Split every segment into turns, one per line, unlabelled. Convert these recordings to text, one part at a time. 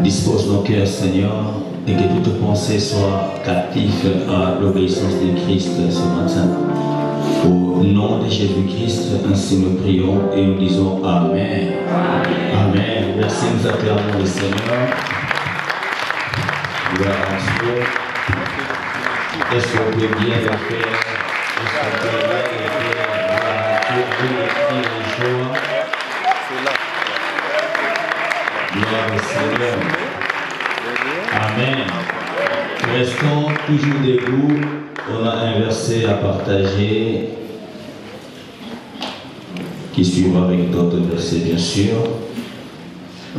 Dispose nos cœurs, Seigneur, et que toute pensée soit captive à l'obéissance de Christ ce matin. Au nom de Jésus-Christ, ainsi nous prions et nous disons Amen. Amen. Merci, nous acclamons le Seigneur. Gloire à Dieu. Est-ce qu'on peut bien le faire? Est-ce qu'on peut bien le faire? Gloire à Dieu, gloire au Seigneur. Amen. Restons toujours debout. On a un verset à partager qui suivra avec d'autres versets, bien sûr.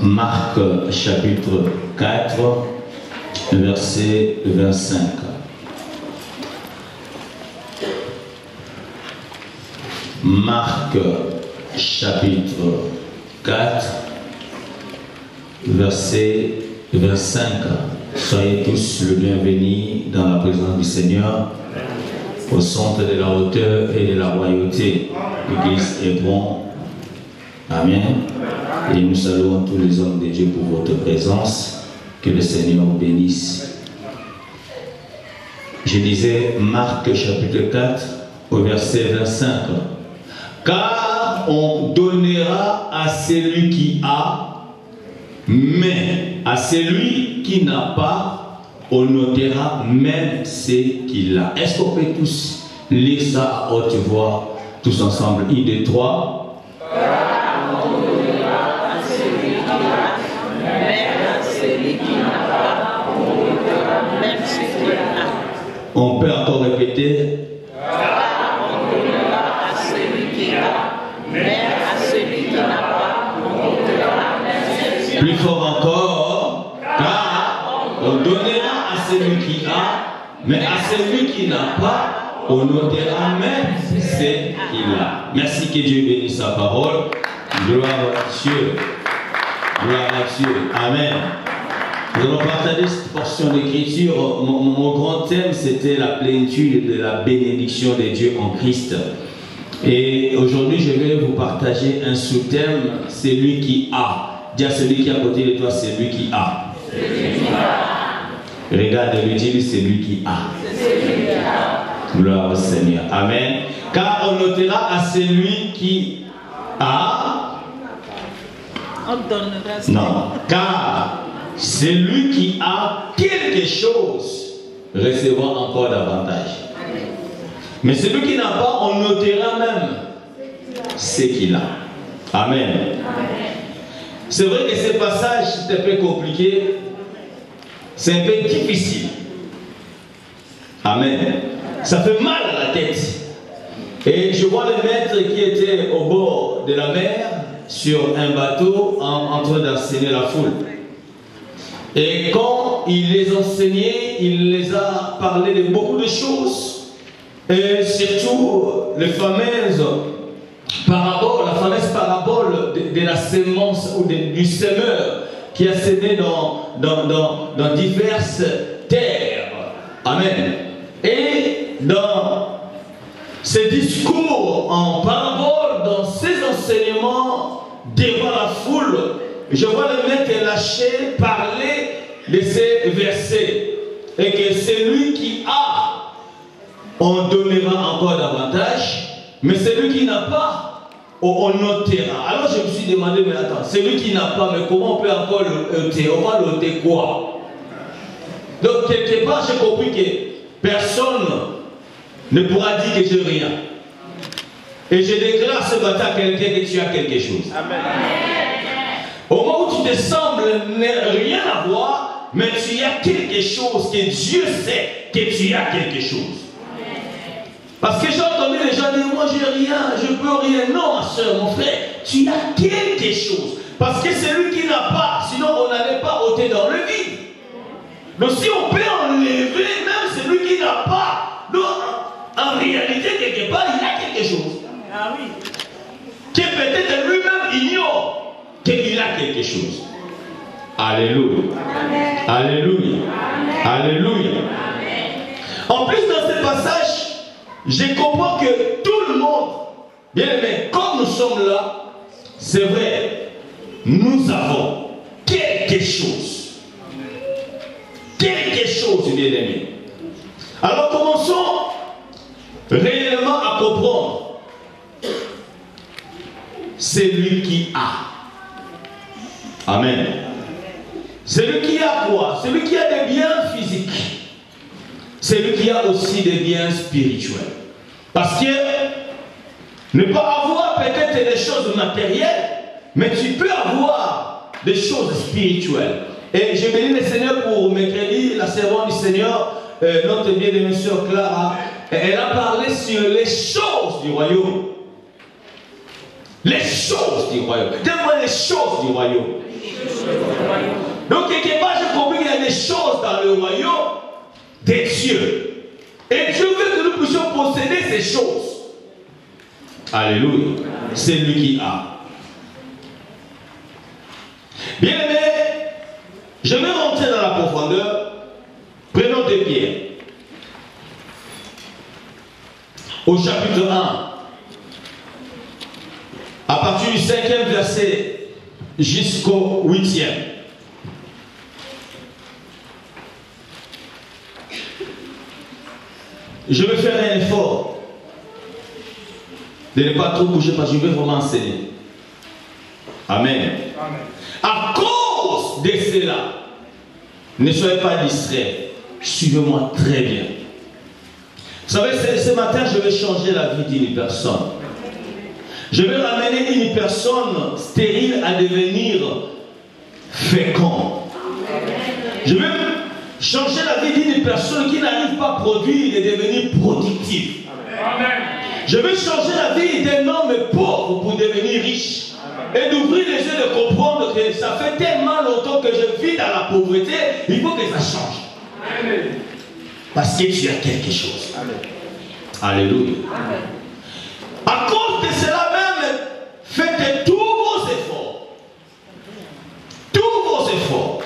Marc chapitre 4, verset 25. Marc chapitre 4, verset 25. Soyez tous le bienvenu dans la présence du Seigneur, au centre de la hauteur et de la royauté. L'Église est bon. Amen. Et nous saluons tous les hommes de Dieu pour votre présence. Que le Seigneur vous bénisse. Je disais Marc chapitre 4 au verset 25. Car on donnera à celui qui a, mais à celui qui n'a pas, on notera même ce qu'il a. Est-ce qu'on peut tous lire ça à haute voix, tous ensemble? 1, 2, 3.
Car on donnera à celui qui a, mais à celui qui n'a pas, on notera même ce qu'il a.
On peut encore répéter.
Car on donnera à celui qui a, mais à celui qui n'a pas, on notera même ce qu'il a.
Plus fort encore. Car on donnera à celui qui a, mais à celui qui n'a pas, on notera même ce qu'il a. Merci, que Dieu bénisse sa parole. Gloire à Dieu. Gloire à Dieu. Amen. Nous allons partager cette portion d'écriture. Mon grand thème, c'était la plénitude de la bénédiction de Dieu en Christ. Et aujourd'hui, je vais vous partager un sous-thème, c'est lui qui a. Dis à celui qui est à côté de toi, c'est lui qui a. Regarde-le, dis-lui, c'est lui qui a. Gloire au Seigneur. Amen. Car on notera à celui qui a.
On donnera ça.
Non. Car celui qui a quelque chose recevra encore davantage. Mais celui qui n'a pas, on notera même ce qu'il a. Amen. C'est vrai que ce passage est un peu compliqué. C'est un peu difficile. Amen. Ça fait mal à la tête. Et je vois le maître qui était au bord de la mer sur un bateau en train d'enseigner la foule. Et quand il les enseignait, il les a parlé de beaucoup de choses. Et surtout les fameuses paraboles, la fameuse parabole de la sémence ou du semeur qui a sémé dans diverses terres. Amen. Et dans ces discours en parabole, dans ces enseignements devant la foule, je vois le maître lâcher parler de ces versets. Et que celui qui a, on donnera encore davantage, mais celui qui n'a pas, on notera. Alors je me suis demandé, mais attends, celui qui n'a pas, mais comment on peut encore le noter? On va noter quoi? Donc quelque part j'ai compris que personne ne pourra dire que j'ai rien. Et je déclare ce matin à quelqu'un que tu as quelque chose. Amen. Au moment où tu te sembles ne rien avoir, mais tu as quelque chose que Dieu sait que tu as quelque chose. Parce que j'ai entendu les gens dire, moi j'ai rien, je peux rien. Non, ma soeur, mon frère, tu as quelque chose. Parce que c'est lui qui n'a pas, sinon on n'allait pas ôter dans le vide. Donc si on peut enlever même celui qui n'a pas, donc en réalité quelque part il a quelque chose. Ah oui. qui peut-être lui-même ignore qu'il a quelque chose. Alléluia. Alléluia. Alléluia. En plus, dans ce passage, je comprends que tout le monde, bien aimé, comme nous sommes là, c'est vrai, nous avons quelque chose. Quelque chose, bien aimé. Alors commençons réellement à comprendre. C'est lui qui a. Amen. Celui qui a quoi? Celui qui a des biens physiques. Celui qui a aussi des biens spirituels. Parce que ne pas avoir peut-être des choses matérielles, mais tu peux avoir des choses spirituelles. Et je bénis le Seigneur pour mercredi, la servante du Seigneur, notre bien-aimée sœur Clara, elle a parlé sur les choses du royaume. Les choses du royaume. Dis-moi les choses du royaume. Donc, quelque part, j'ai compris qu'il y a des choses dans le royaume des dieux. Et Dieu veut que nous puissions posséder ces choses. Alléluia. C'est lui qui a. Bien aimé, je vais rentrer dans la profondeur. Prenons des pierres. Au chapitre 1, à partir du 5e verset jusqu'au 8e. Je vais faire un effort de ne pas trop bouger parce que je vais vraiment enseigner. Amen. Amen. À cause de cela, ne soyez pas distraits. Suivez-moi très bien. Vous savez, ce matin, je vais changer la vie d'une personne. Je vais ramener une personne stérile à devenir féconde. Je vais changer la vie d'une personne qui n'arrive pas à produire et devenir productive. Je vais changer la vie d'un homme pauvre pour devenir riche. Et d'ouvrir les yeux de comprendre que ça fait tellement longtemps que je vis dans la pauvreté, il faut que ça change. Parce que tu as quelque chose. Alléluia. À cause de cela même, faites tous vos efforts. Tous vos efforts.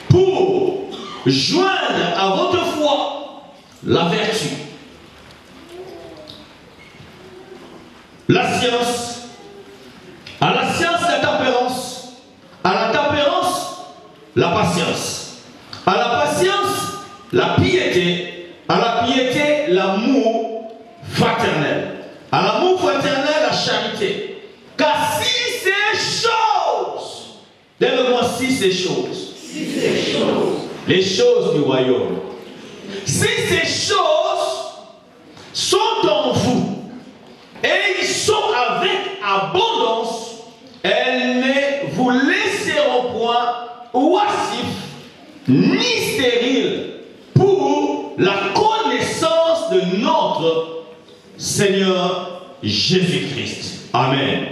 Pour joindre à votre foi la vertu, la science, à la science la tempérance, à la tempérance la patience, à la patience la piété, à la piété l'amour fraternel, à l'amour fraternel la charité. Car si ces choses, donne-moi si ces choses, les choses du royaume, si ces choses sont en vous et ils sont avec abondance, elles ne vous laisseront point oisifs ni stériles pour la connaissance de notre Seigneur Jésus-Christ. Amen.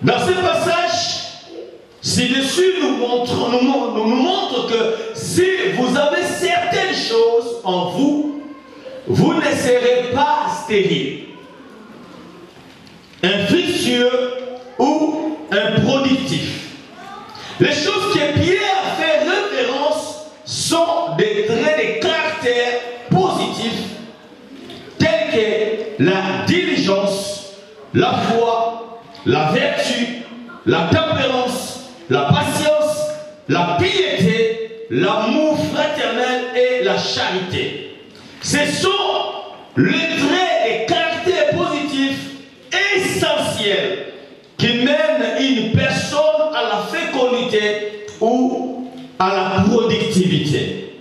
Dans ce passage, ci-dessus nous montre que si vous avez certaines choses en vous, vous ne serez pas stérile, infructueux ou improductif. Les choses que Pierre fait référence sont des traits de caractère positifs tels que la diligence, la foi, la vertu, la tempérance, la patience, la piété, l'amour fraternel et la charité. Ce sont les traits et caractères positifs essentiels qui mènent une personne à la fécondité ou à la productivité.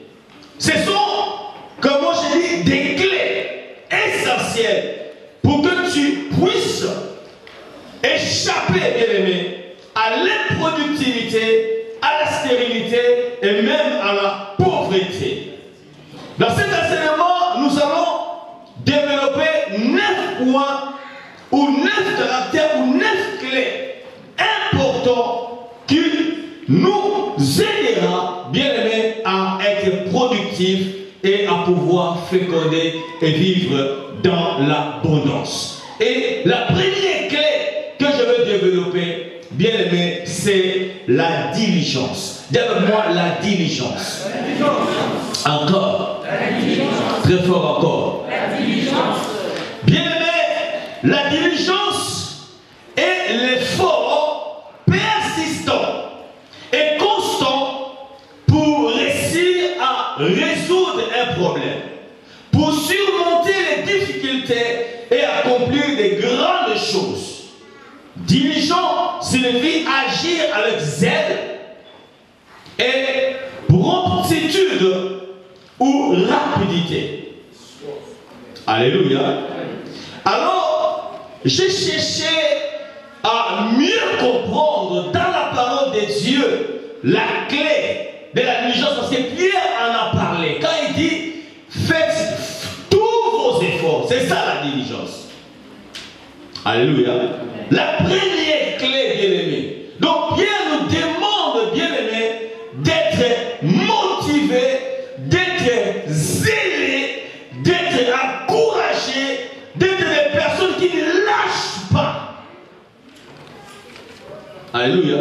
Ce sont, comme moi je dis, des clés essentielles pour que tu puisses échapper, bien-aimé, à l'improductivité, à la stérilité et même à la pauvreté. Dans cet enseignement, nous allons développer 9 points ou 9 caractères ou 9 clés importants qui nous aidera, bien aimé, à être productifs et à pouvoir féconder et vivre dans l'abondance. Et la première clé que je veux développer, bien aimé, c'est la diligence. Dis avec moi la diligence. Encore. Très fort encore. Bien aimé, la diligence est l'effort persistant et constant pour réussir à résoudre un problème, pour surmonter les difficultés et accomplir des grandes choses. Diligent signifie agir avec zèle et promptitude ou rapidité. Alléluia. Alors, j'ai cherché à mieux comprendre dans la parole de Dieu la clé de la diligence, parce que Pierre en a parlé. Quand il dit, faites tous vos efforts, c'est ça la diligence. Alléluia. La première clé, bien-aimé. Donc Pierre nous demande, bien-aimé, d'être motivé, d'être zélé, d'être encouragé, d'être des personnes qui ne lâchent pas. Alléluia.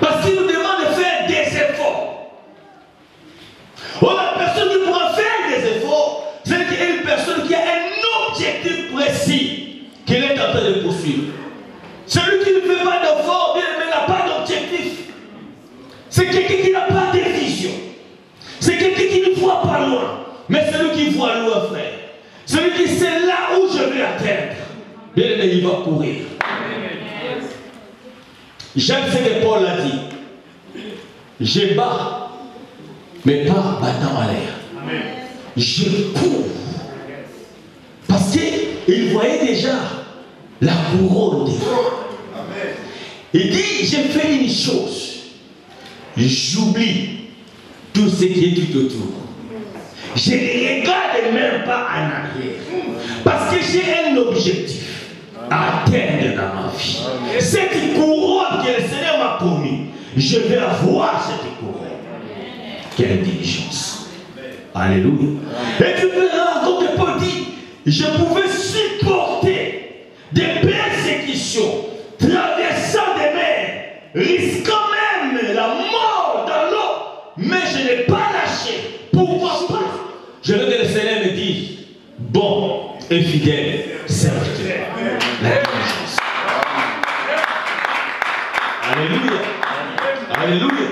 Parce qu'il nous demande de faire des efforts. Oh, la personne qui pourra faire des efforts, c'est une personne qui a un objectif précis qu'il est en train de poursuivre. Celui qui ne fait pas d'efforts, bien aimé, n'a pas d'objectif. C'est quelqu'un qui n'a pas de vision. C'est quelqu'un qui ne voit pas loin. Mais celui qui voit loin, frère, celui qui sait là où je vais atteindre, bien aimé, il va courir. J'aime ce que Paul a dit. Je bats, mais pas battant à l'air. Je cours. Parce qu'il voyait déjà la couronne des fois. Il dit, j'ai fait une chose. J'oublie tout ce qui est tout autour. Je ne regarde même pas en arrière. Parce que j'ai un objectif à atteindre dans ma vie. Cette couronne que le Seigneur m'a promis, je vais avoir cette couronne. Quelle diligence. Alléluia. Et tu verras, comme Paul dit, je pouvais supporter des persécutions, traversant des mers, risquant même la mort dans l'eau, mais je n'ai pas lâché. Pourquoi pas? Je veux que le Seigneur me dise, bon et fidèle serviteur. La diligence. Alléluia. Alléluia.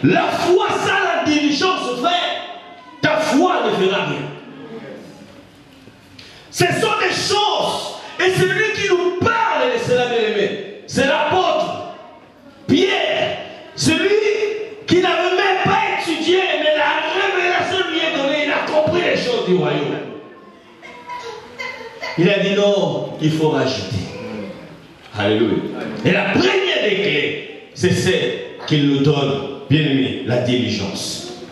La foi sans la diligence, frère, ta foi ne fera rien. Ce sont des choses. Et celui qui nous parle de cela, bien-aimé, c'est l'apôtre Pierre. Celui qui n'avait même pas étudié, mais la révélation lui est donnée. Il a compris les choses du royaume. Il a dit non, il faut rajouter. Alléluia. Et la première des clés, c'est celle qu'il nous donne, bien-aimé, la diligence.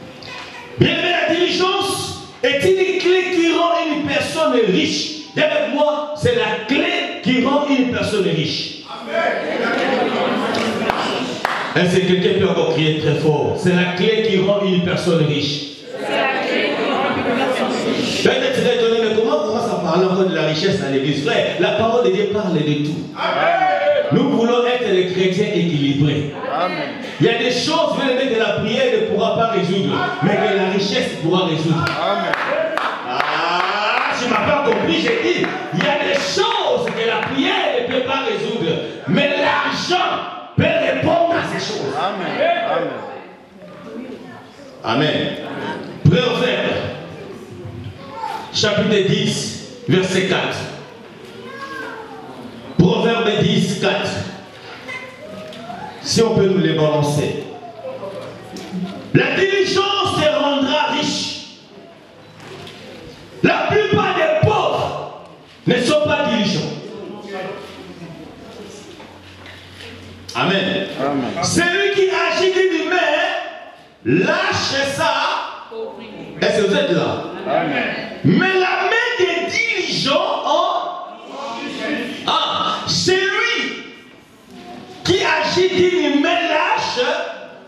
Bien-aimé, la diligence est une clé qui rend une personne riche. Et avec moi, c'est la clé qui rend une personne riche. Est-ce que quelqu'un peut encore crier très fort? C'est la clé qui rend une personne riche. C'est la clé qui rend une personne riche. Peut-être tu vas étonner, mais comment on commence à parler encore de la richesse dans l'église? Frère, la parole de Dieu parle de tout. Amen. Nous voulons être les chrétiens équilibrés. Amen. Il y a des choses, bien-aimé, que la prière ne pourra pas résoudre, mais que la richesse pourra résoudre. Amen. Tu m'as pas compris, j'ai dit, il y a des choses que la prière ne peut pas résoudre, mais l'argent peut répondre à ces choses. Amen. Amen. Amen. Proverbe, chapitre 10, verset 4. Proverbe 10, 4. Si on peut nous les balancer. La diligence te rendra riche. La plupart des pauvres ne sont pas diligents. Amen. Amen. Celui qui agit d'une main, lâche ça. Est-ce que vous êtes là? Amen. Mais la main des diligents, celui qui agit d'une main lâche,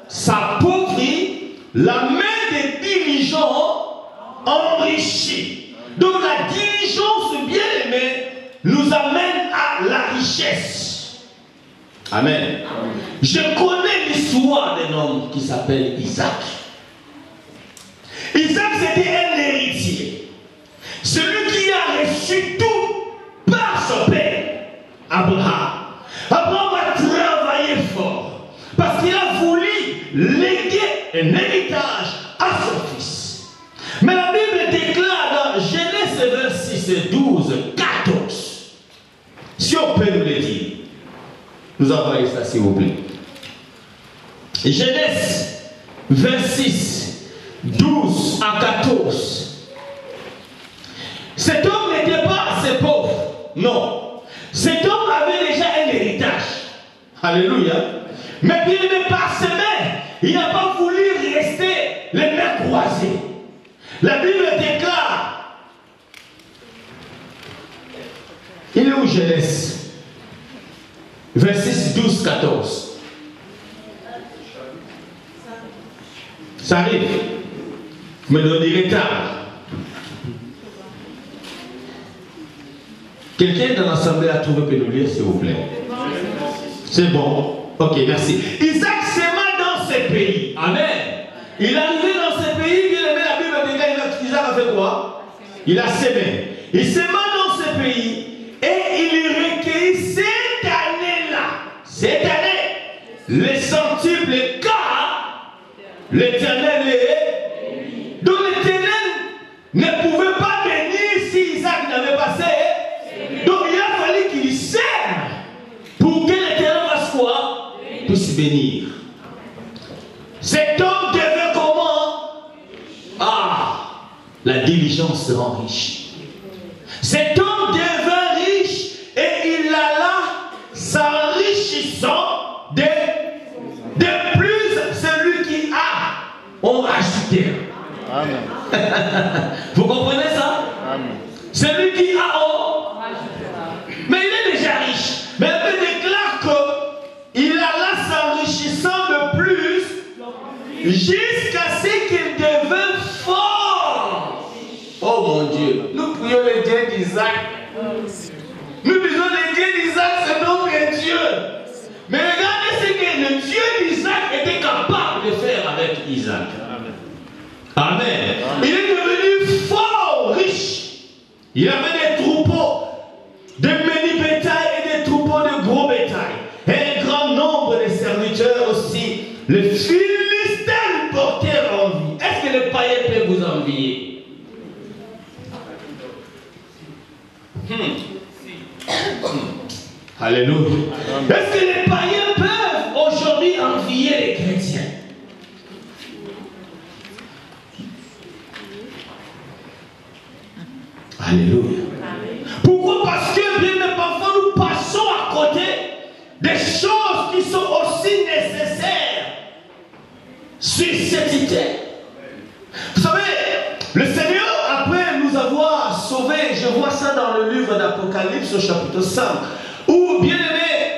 s'appauvrit. La main des diligents en s'enrichit. Donc la diligence, bien aimé, nous amène à la richesse. Amen. Je connais l'histoire d'un homme qui s'appelle Isaac. Isaac, c'était un héritier. Celui qui a reçu tout par son père, Abraham. Abraham a travaillé fort parce qu'il a voulu léguer un héritage à son fils. Mais la Bible déclare dans Genèse 26 et 12, 14. Si on peut nous le dire. Nous envoyez ça s'il vous plaît. Genèse 26, 12 à 14. Cet homme n'était pas assez pauvre. Non. Cet homme avait déjà un héritage. Alléluia. Mais bien aimé par ses mains, il n'a pas voulu rester les mains croisées. La Bible déclare. Il est où Genèse 26, 12, 14. Ça arrive. Vous me donnez retard. Quelqu'un dans l'assemblée a trouvé peut nous lire, s'il vous plaît. C'est bon. Ok, merci. Isaac s'aima dans ces pays. Amen. Il est arrivé dans ces pays, bien aimé, la Bible dit Isaac a fait quoi? Il a sémé. Il s'aima dans ces pays et il recueillit cette année, les centuples car l'Éternel est. Donc l'Éternel ne pouvait pas bénir si Isaac n'avait pas sémé. Donc il a fallu qu'il sème pour que l'Éternel fasse quoi? Puisse bénir. Cet homme devait comment? La diligence rend riche. Cet homme devint riche et il alla s'enrichissant de plus celui qui a, on rajouté. Amen. Vous comprenez ça? Amen. Celui qui a, on mais il est déjà riche. Mais il déclare qu'il alla s'enrichissant de plus jusqu'à ce qu'il devint fort. Oh mon Dieu, nous prions le Dieu d'Isaac. Nous disons le Dieu d'Isaac, c'est notre Dieu. Mais regardez ce que le Dieu d'Isaac était capable de faire avec Isaac. Amen. Amen. Il est devenu fort riche. Il avait des troupeaux de menu bétail et des troupeaux de gros bétail. Et un grand nombre de serviteurs aussi. Les Philistins portèrent envie. Est-ce que les païens peuvent vous envier? Alléluia. Est-ce que les païens peuvent aujourd'hui envier les chrétiens? Alléluia. Pourquoi? Parce que bien parfois nous passons à côté des choses qui sont aussi nécessaires sur cette terre. Vous savez, le Seigneur, après nous avoir sauvés, je vois ça dans le livre d'Apocalypse au chapitre 5, où, bien aimé,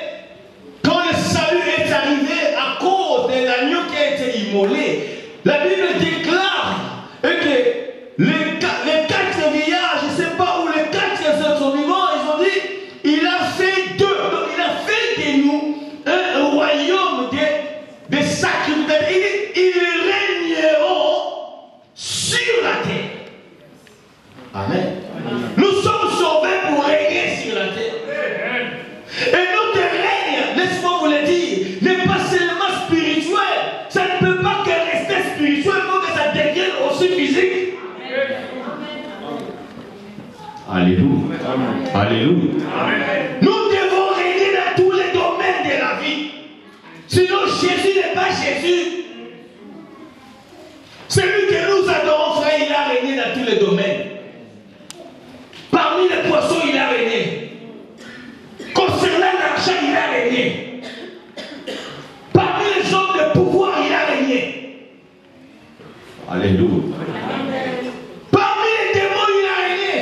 quand le salut est arrivé à cause de l'agneau qui a été immolé, la Bible déclare que les quatre vieillards, je ne sais pas où les quatre autres vivants, ils ont dit, il a fait d'eux, donc il a fait de nous un royaume de sacrificateurs. Ils régneront sur la terre. Amen. Nous sommes sauvés pour régner sur la terre. Et notre règne, laisse-moi vous le dire, n'est pas seulement spirituel. Ça ne peut pas que rester spirituel, il faut que ça devienne aussi physique. Alléluia. Alléluia. Nous devons régner dans tous les domaines de la vie. Sinon, Jésus n'est pas Jésus. Celui que nous adorons, frère, il a régné dans tous les domaines. Parmi les poissons, il a régné. Concernant l'argent, il a régné. Parmi les hommes de pouvoir, il a régné. Alléluia. Parmi les démons, il a régné.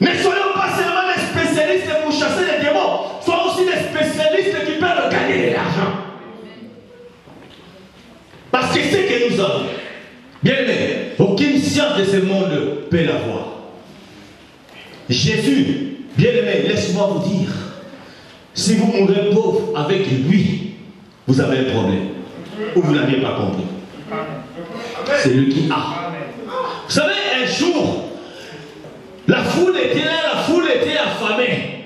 Ne soyons pas seulement des spécialistes pour chasser les démons, soyons aussi des spécialistes qui peuvent gagner de l'argent. Parce que c'est que nous avons. Bien aimé, ok, peut l'avoir. Jésus, bien-aimé, laisse-moi vous dire, si vous mourrez pauvre avec lui, vous avez un problème. Ou vous n'aviez pas compris. C'est lui qui a. Vous savez, un jour, la foule était là, la foule était affamée.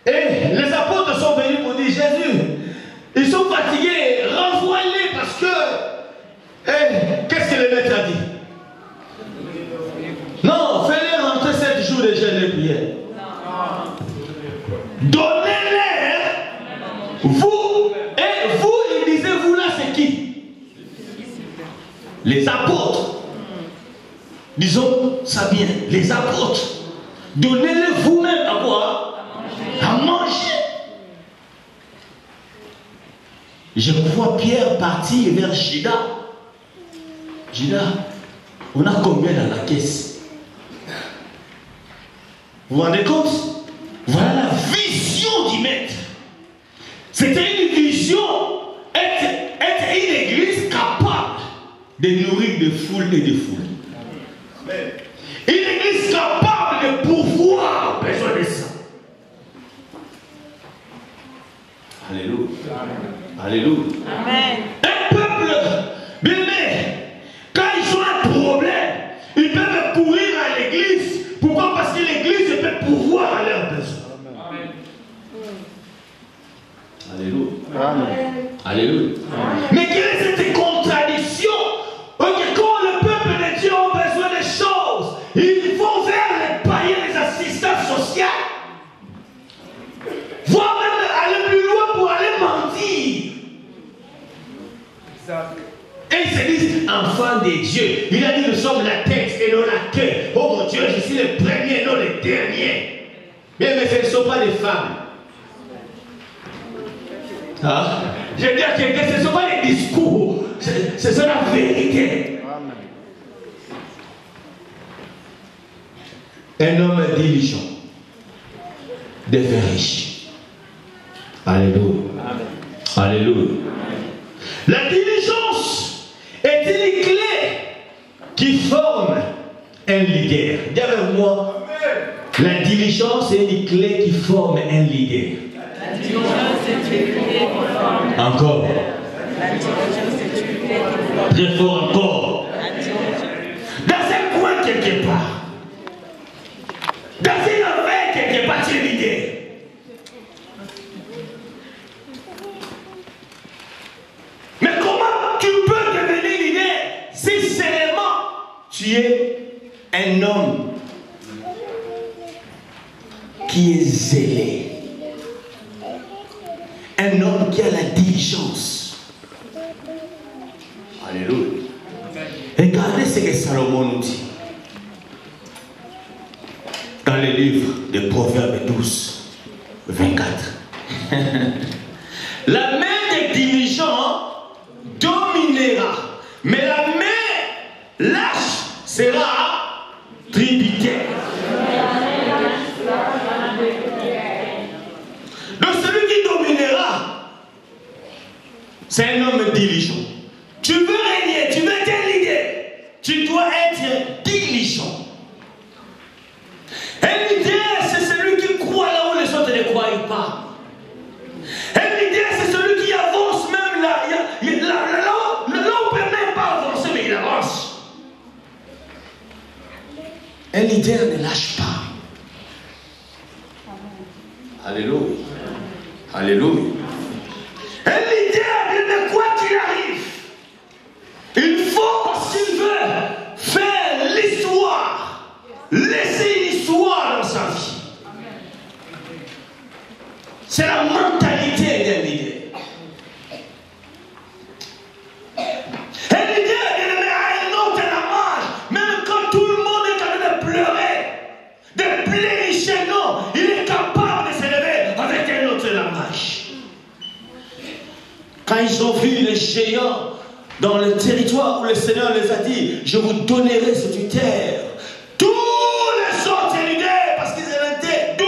Et les apôtres sont venus pour dire, Jésus, ils sont fatigués, renvoie-les parce que... qu'est-ce que le maître a dit? Non, fais-les rentrer 7 jours de jeûne et prière. Donnez-les, vous, et vous, il disait, vous là, c'est qui? Les apôtres. Disons ça bien, les apôtres. Donnez-les vous-même à quoi? À manger. Je vois Pierre partir vers Judas. Judas, on a combien dans la caisse? Vous vous rendez compte? Voilà la vision du maître. C'était une vision, être une église capable de nourrir de foules et de foules. Une église capable de pouvoir besoin de ça. Alléluia. Alléluia.
Amen.
Un peuple, bien aimé, quand ils ont un problème, ils peuvent courir à l'église. Pourquoi? Parce que l'église peut pouvoir à leurs besoins.
Amen.
Alléluia.
Amen.
Alléluia. Mais quelle est cette contradiction? Ok, quand le peuple de Dieu a besoin de choses, ils vont vers les païens, les assistants sociaux, voire même aller plus loin pour aller mentir. Et ils se disent enfants de Dieu. Il a dit nous sommes la tête et non la queue. Oh mon Dieu, je suis le premier, non le dernier. Bien, mais ce ne sont pas des femmes. Ah, je veux dire que ce ne sont pas les discours, c'est la vérité. Un homme diligent devient riche. Alléluia. Alléluia. La diligence est une clé qui forme un leader. Dis avec moi. La diligence est une clé qui forme un leader.
La diligence est une clé qui forme.
Encore.
La diligence est une clé qui forme.
Très fort encore.
La diligence.
Dans un coin quelque part. Dans une affaire quelque part, tu es leader. Mais comment tu peux devenir leader si seulement tu es un homme qui est zélé, un homme qui a la diligence. Alléluia. Regardez ce que Salomon nous dit dans le livre de Proverbes 12, 24. La main des diligents dominera, mais la main lâche sera tributaire. Donc celui qui dominera, c'est un homme diligent. Tu veux régner, tu veux être un leader, tu dois être diligent. Un leader, c'est celui qui croit là où les autres ne croient pas. Un leader, c'est celui qui avance même là où on ne peut même pas avancer, mais il avance. Un leader ne lâche pas. Alléluia. Alléluia. Un leader, de quoi qu'il arrive, il faut, s'il veut, faire l'histoire, laisser une histoire dans sa vie. C'est la mentalité d'un leader. Un leader, il met à un autre la marge, même quand tout le monde est en train de pleurer, de plénicher, non, il est capable de se lever avec un autre la marche. Quand ils ont vu les géants dans le territoire où le Seigneur les a dit, je vous donnerai cette terre. Tous les autres leaders, parce qu'ils étaient 12.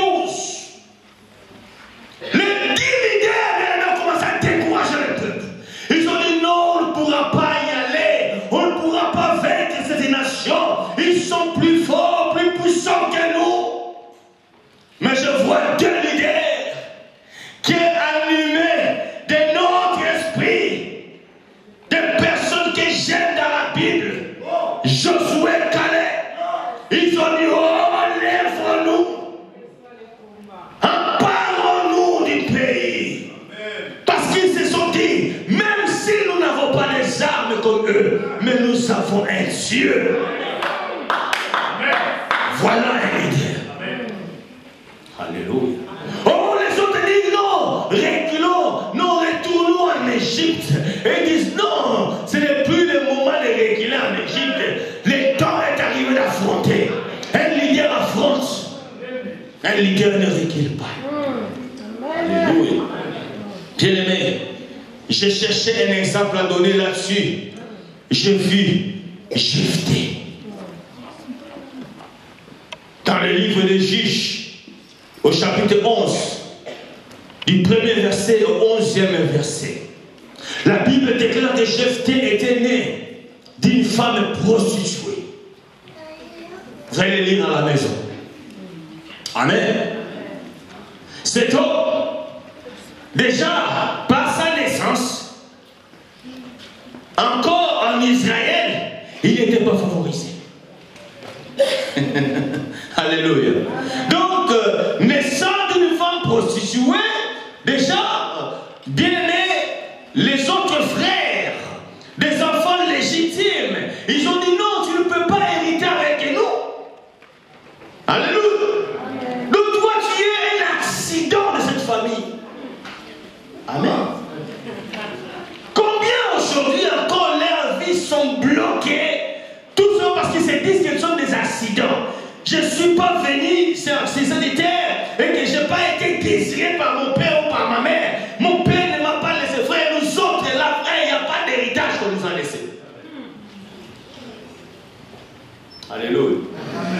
Les 10 leaders ont commencé à décourager le peuple. Ils ont dit non, on ne pourra pas y aller. On ne pourra pas vaincre cette nation. Ils sont plus forts. mais nous avons un Dieu. Voilà un leader. Alléluia. Oh, les autres disent non, reculons, non, retournons en Égypte. Et ils disent non, ce n'est plus le moment de reculer en Égypte. Le temps est arrivé d'affronter. Un leader affronte. Un leader ne recule pas. Alléluia. Bien aimé, j'ai cherché un exemple à donner là-dessus. J'ai vu Jephthé. Dans le livre des Juges, au chapitre 11, du premier verset au 11e verset, la Bible déclare que Jephthé était né d'une femme prostituée. Vous allez le lire à la maison. Amen. Cet homme, déjà par sa naissance, encore en Israël, il n'était pas favorisé. Alléluia. Donc, naissant d'une femme prostituée, déjà, bien aimé, les autres frères, des enfants légitimes, ils ont dit non, tu ne peux pas hériter avec nous. Alléluia. Donc, toi, tu es un accident de cette famille. Amen. Combien aujourd'hui encore leurs vies sont bloquées, tout ça parce qu'ils se disent qu'ils sont des accidents. Je ne suis pas venu sur cette terre et que je n'ai pas été désiré par mon père ou par ma mère. Mon père ne m'a pas laissé, frère. Nous autres, là, frère, il n'y a pas d'héritage qu'on nous a laissé. Alléluia.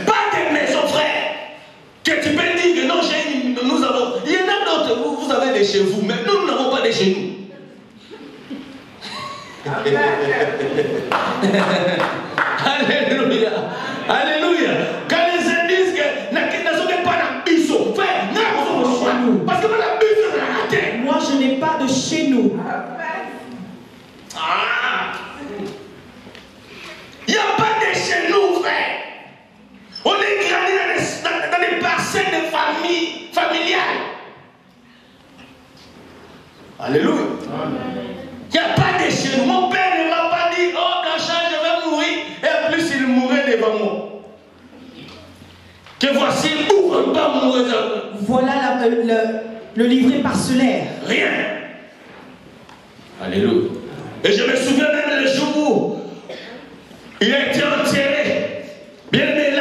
Pas de maison, frère. Que tu peux dire que non, nous avons. Il y en a d'autres, vous avez des chez vous, mais nous n'avons pas de chez nous. Alléluia. Alléluia. Quand les gens disent que nous sommes pas dans biso, frère, nous parce que la biso est la terre.
Moi, je n'ai pas de chez nous.
Ah. Il n'y a pas de chez nous, frère. On est grandi dans des parcelles de famille familiales. Alléluia. Il n'y a pas de chez nous. Mon père ne m'a pas dit, oh, Blanchard, je vais mourir. Et en plus, il mourait devant moi. Que voici où on va mourir.
Voilà le livret parcellaire.
Rien. Alléluia. Et je me souviens même le jour où il a été enterré. Bien aimé,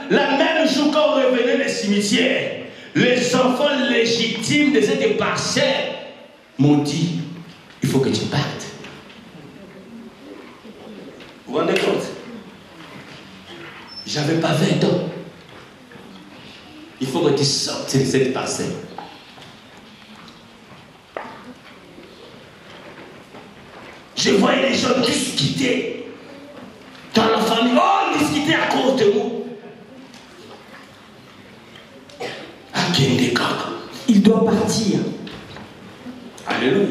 la même jour quand on revenait des cimetières, les enfants légitimes de cette parcelle m'ont dit, il faut que tu partes. Vous vous rendez compte? J'avais pas 20 ans. Il faut que tu sortes de cette parcelle. Je voyais les gens discuter dans la famille. Oh, discuter à cause de moi.
Il doit partir.
Alléluia.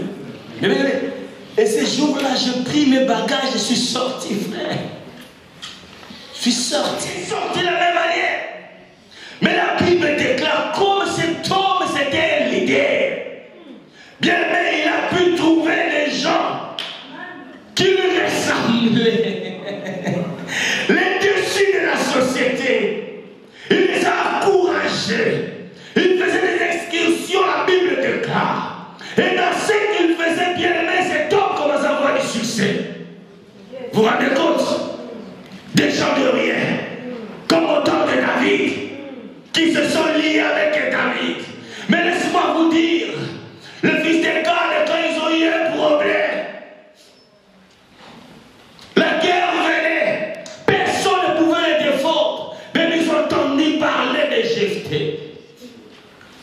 Et ce jour-là, je pris mes bagages, je suis sorti, frère. Je suis sorti de la même manière. Mais la Bible déclare comme cet homme, c'était un leader. Bien aimé, il a pu trouver des gens qui lui ressemblaient. Les dessus de la société. Il les a encouragés. Il faisait des excursions, la Bible déclare. Et dans ce qu'il faisait, bien aimé, cet homme commence à avoir du succès. Vous vous rendez compte? Des gens de rien, comme au temps de David, qui se sont liés avec David. Mais laisse-moi vous dire, le fils de Gad, quand ils ont eu un problème, la guerre venait, personne ne pouvait les défendre, mais ils ont entendu parler de Jephthé.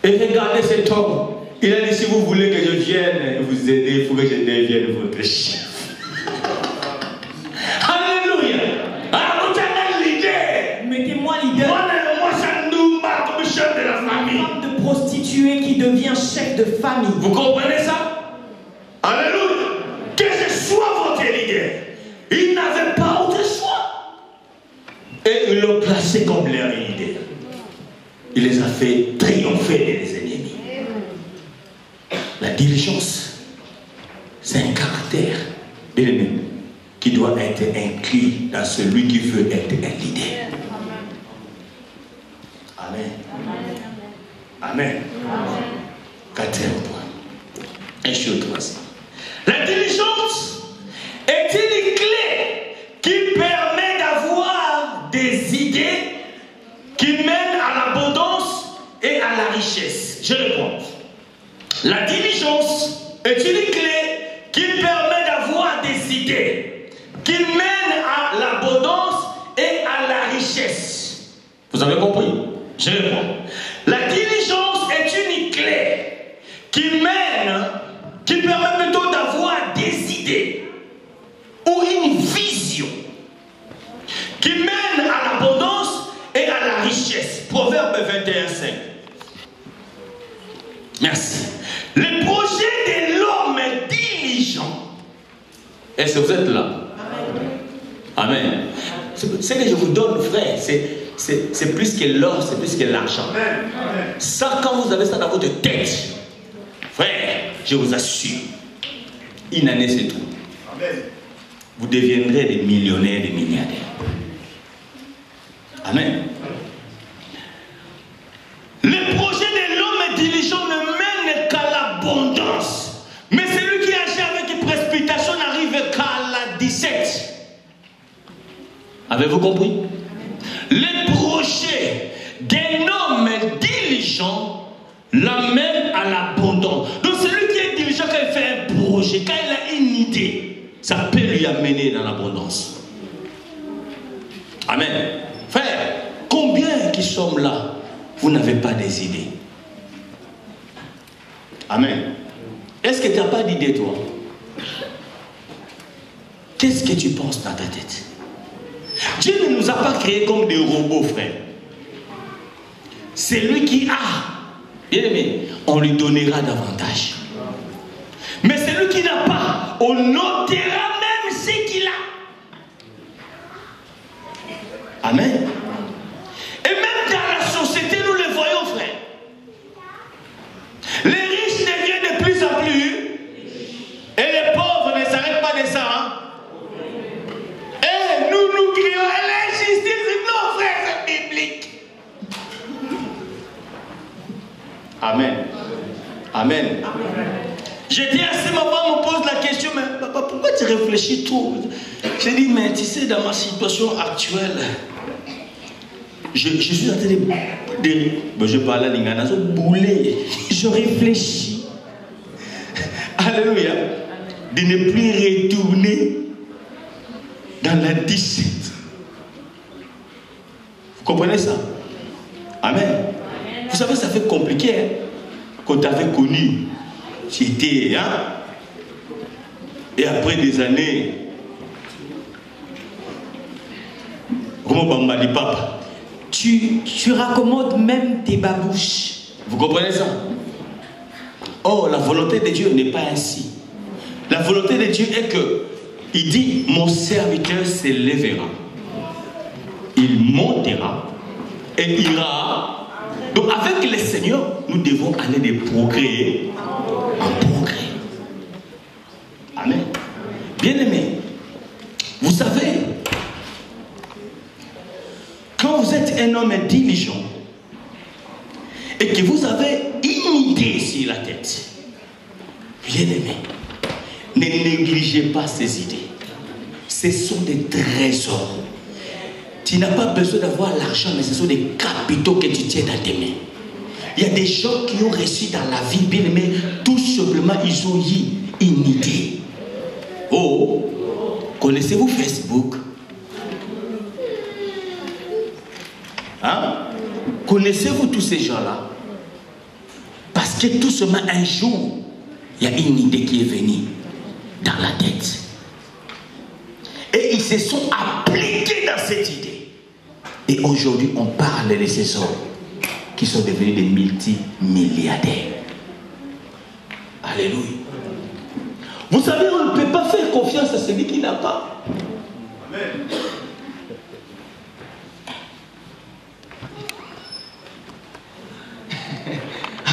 Et regardez cet homme, il a dit, si vous voulez que je vienne vous aider, il faut que je devienne votre chef. Alléluia. Alors, vous êtes leader.
Mettez-moi leader.
Moi, ça nous marque comme chef de la famille.
Une femme de prostituée qui devient chef de famille.
Vous comprenez ça? Alléluia. Que je sois votre leader. Il n'avait pas autre choix. Et ils l'ont placé comme leur leader. Il les a fait triompher des ennemis. La diligence, c'est un caractère qui
qui doit être inclus dans celui qui veut être un leader. Amen. Amen. Quatrième point. Et je suis au troisième. La diligence est une clé qui permet d'avoir des idées qui mènent à l'abondance et à la richesse. Je réponds. La diligence est une clé qui permet d'avoir des idées qui mènent à l'abondance et à la richesse. Vous avez compris? Je réponds. La diligence est une clé qui permet plutôt d'avoir des idées ou une vision qui mène à l'abondance et à la richesse. Proverbe 21:5. Merci. Les projets de l'homme diligent. Est-ce que vous êtes là? Amen. Ce que je vous donne, frère, c'est plus que l'or, c'est plus que l'argent. Ça, quand vous avez ça dans votre tête, frère, je vous assure, une année c'est tout. Vous deviendrez des millionnaires, des milliardaires. Amen. Les projets de l'homme diligent ne mènent qu'à l'abondance. Mais celui qui agit avec précipitation n'arrive qu'à la 17. Avez-vous compris? Les projets d'un homme diligent l'amènent à l'abondance. Donc celui qui est diligent, quand il fait un projet, quand il a une idée, ça peut lui amener dans l'abondance. Amen. Frère, combien qui sommes là, vous n'avez pas des idées? Amen. Est-ce que tu n'as pas d'idée, toi? Qu'est-ce que tu penses dans ta tête? Dieu ne nous a pas créés comme des robots, frère. C'est lui qui a. Bien aimé, on lui donnera davantage. Mais celui qui n'a pas, on notera même ce qu'il a. Amen. Et même dans la société, nous le voyons, frère. Les riches deviennent de plus en plus. Et les pauvres ne s'arrêtent pas de ça. Hein? Et nous crions à l'injustice. Non, frère, c'est biblique. Amen. Amen. Je dis à ce moment, on me pose la question, mais papa, pourquoi tu réfléchis trop? Je dis, mais tu sais, dans ma situation actuelle, je suis en train de je parle à l'ingana, bouler. Je réfléchis. Alléluia. De ne plus retourner dans la 17. Vous comprenez ça? Amen. Vous savez, ça fait compliqué. Hein? Quand tu avais connu, tu étais, hein? Et après des années, comment on m'a dit, papa? Tu raccommodes même tes babouches. Vous comprenez ça? Oh, la volonté de Dieu n'est pas ainsi. La volonté de Dieu est que, il dit, mon serviteur s'élèvera. Il montera et ira. Donc avec le Seigneur, nous devons aller de progrès en progrès. Amen. Bien-aimés, vous savez, quand vous êtes un homme diligent et que vous avez une idée sur la tête, bien-aimé, ne négligez pas ces idées. Ce sont des trésors. Tu n'as pas besoin d'avoir l'argent, mais ce sont des capitaux que tu tiens dans tes mains. Il y a des gens qui ont réussi dans la vie, bien aimé, tout simplement, ils ont eu une idée. Oh, connaissez-vous Facebook? Hein? Connaissez-vous tous ces gens-là? Parce que tout simplement, un jour, il y a une idée qui est venue dans la tête. Et ils se sont appliqués dans cette idée. Et aujourd'hui, on parle de ces hommes qui sont devenus des multimilliardaires. Alléluia. Vous savez, on ne peut pas faire confiance à celui qui n'a pas. Amen.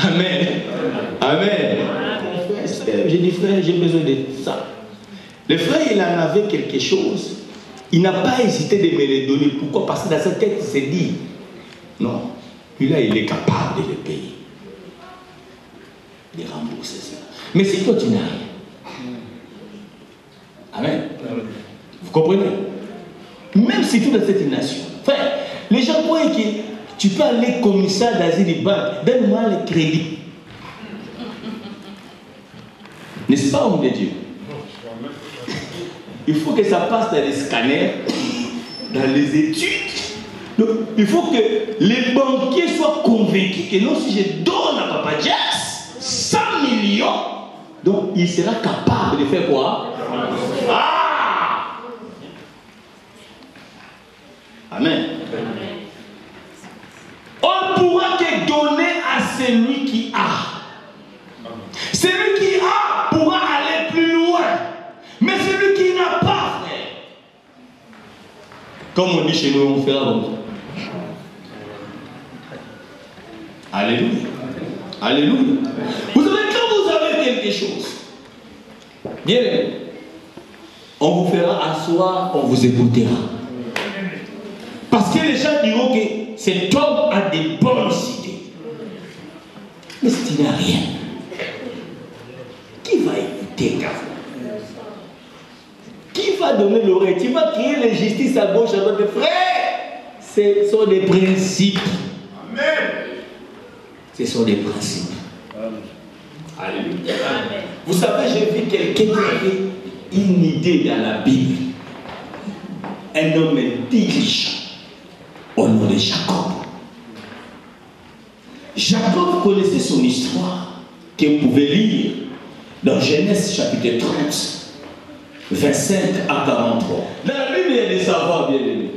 Amen. Amen. J'ai dit, frère, j'ai besoin de ça.
Le frère, il en avait quelque chose. Il n'a pas hésité de me les donner. Pourquoi? Parce que dans sa tête, il s'est dit, non, lui-là, il est capable de le payer. De rembourser ça. Mais c'est toi, tu n'as rien. Amen. Vous comprenez? Même si tu es dans cette nation. Frère, les gens croient que tu peux aller commissaire d'asile et banque. Donne-moi le crédit. N'est-ce pas, homme de Dieu? Il faut que ça passe dans les scanners, dans les études. Donc, il faut que les banquiers soient convaincus que non, si je donne à Papa Jax 100 millions, donc il sera capable de faire quoi? Ah! Amen. On ne pourra que donner à celui qui a. Celui qui a pourra aller plus loin. Mais celui qui n'a pas, frère, comme on dit chez nous, on fera comme ça. Alléluia. Alléluia. Vous savez, quand vous avez quelque chose, bien aimé, on vous fera asseoir, on vous écoutera. Parce que les gens diront que cet homme a des bonnes idées. Mais si tu n'as rien, qui va écouter ta voix? Qui va donner l'oreille? Tu vas créer l'injustice à gauche, à droite. Frère, ce sont des principes. Amen. Ce sont des principes. Alléluia. Vous savez, j'ai vu quelqu'un qui avait une idée dans la Bible. Un homme diligent au nom de Jacob. Jacob connaissait son histoire que vous pouvez lire dans Genèse chapitre 30. 25 à 43. Dans la Bible, il y a des savoirs bien aimés.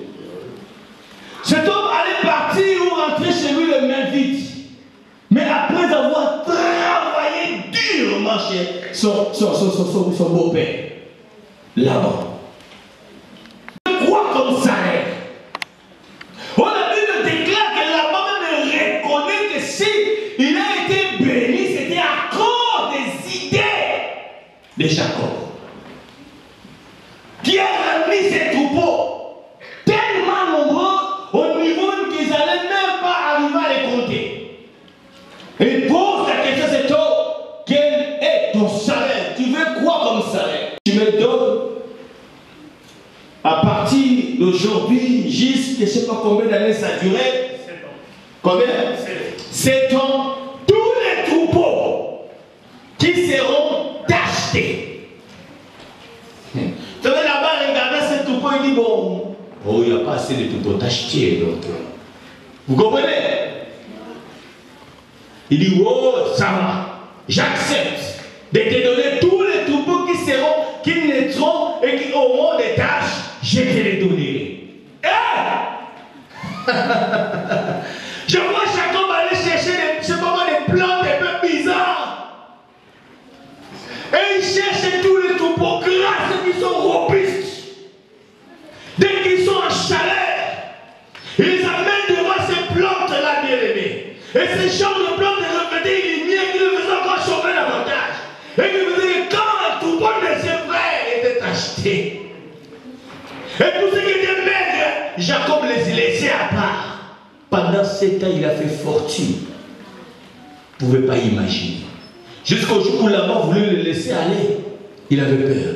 Cet homme allait partir ou rentrer chez lui le main vide. Mais après avoir travaillé durement chez son beau-père, là-bas. Quoi comme ça est? Oh, la Bible déclare que là-bas même reconnaît que si il a été béni, c'était à cause des idées de Jacob, qui a ramené ses troupeaux tellement nombreux au niveau qu'ils n'allaient même pas arriver à les compter. Et pose la question à cet homme, quel est ton salaire? Tu veux quoi comme salaire? Tu me donnes à partir d'aujourd'hui jusqu'à je ne sais pas combien d'années ça durait. 7 ans. Combien? 7 ans. Tous les troupeaux qui seront achetés. Tu vas là-bas regarder ces troupeaux et dit bon, oh, il n'y a pas assez de troupeaux d'acheter. Vous comprenez? Il dit oh, ça va, j'accepte de te donner tous les troupeaux qui naîtront et qui auront des tâches, je te les donnerai. Je vois Jacob aller chercher des plantes un peu bizarres. Et il cherche tous les troupeaux grasses qui sont robustes. Dès qu'ils sont en chaleur, ils les amènent devant ces plantes-là, bien aimées. Et ces genres de plantes reflétaient les lumières qui le faisaient encore chauffer davantage. Et qui faisaient que quand un troupeau de ses frères était acheté, et tous ceux qui étaient maigres, Jacob les laissait à part. Pendant 7 ans, il a fait fortune. Vous ne pouvez pas imaginer. Jusqu'au jour où l'amant voulait le laisser aller, il avait peur.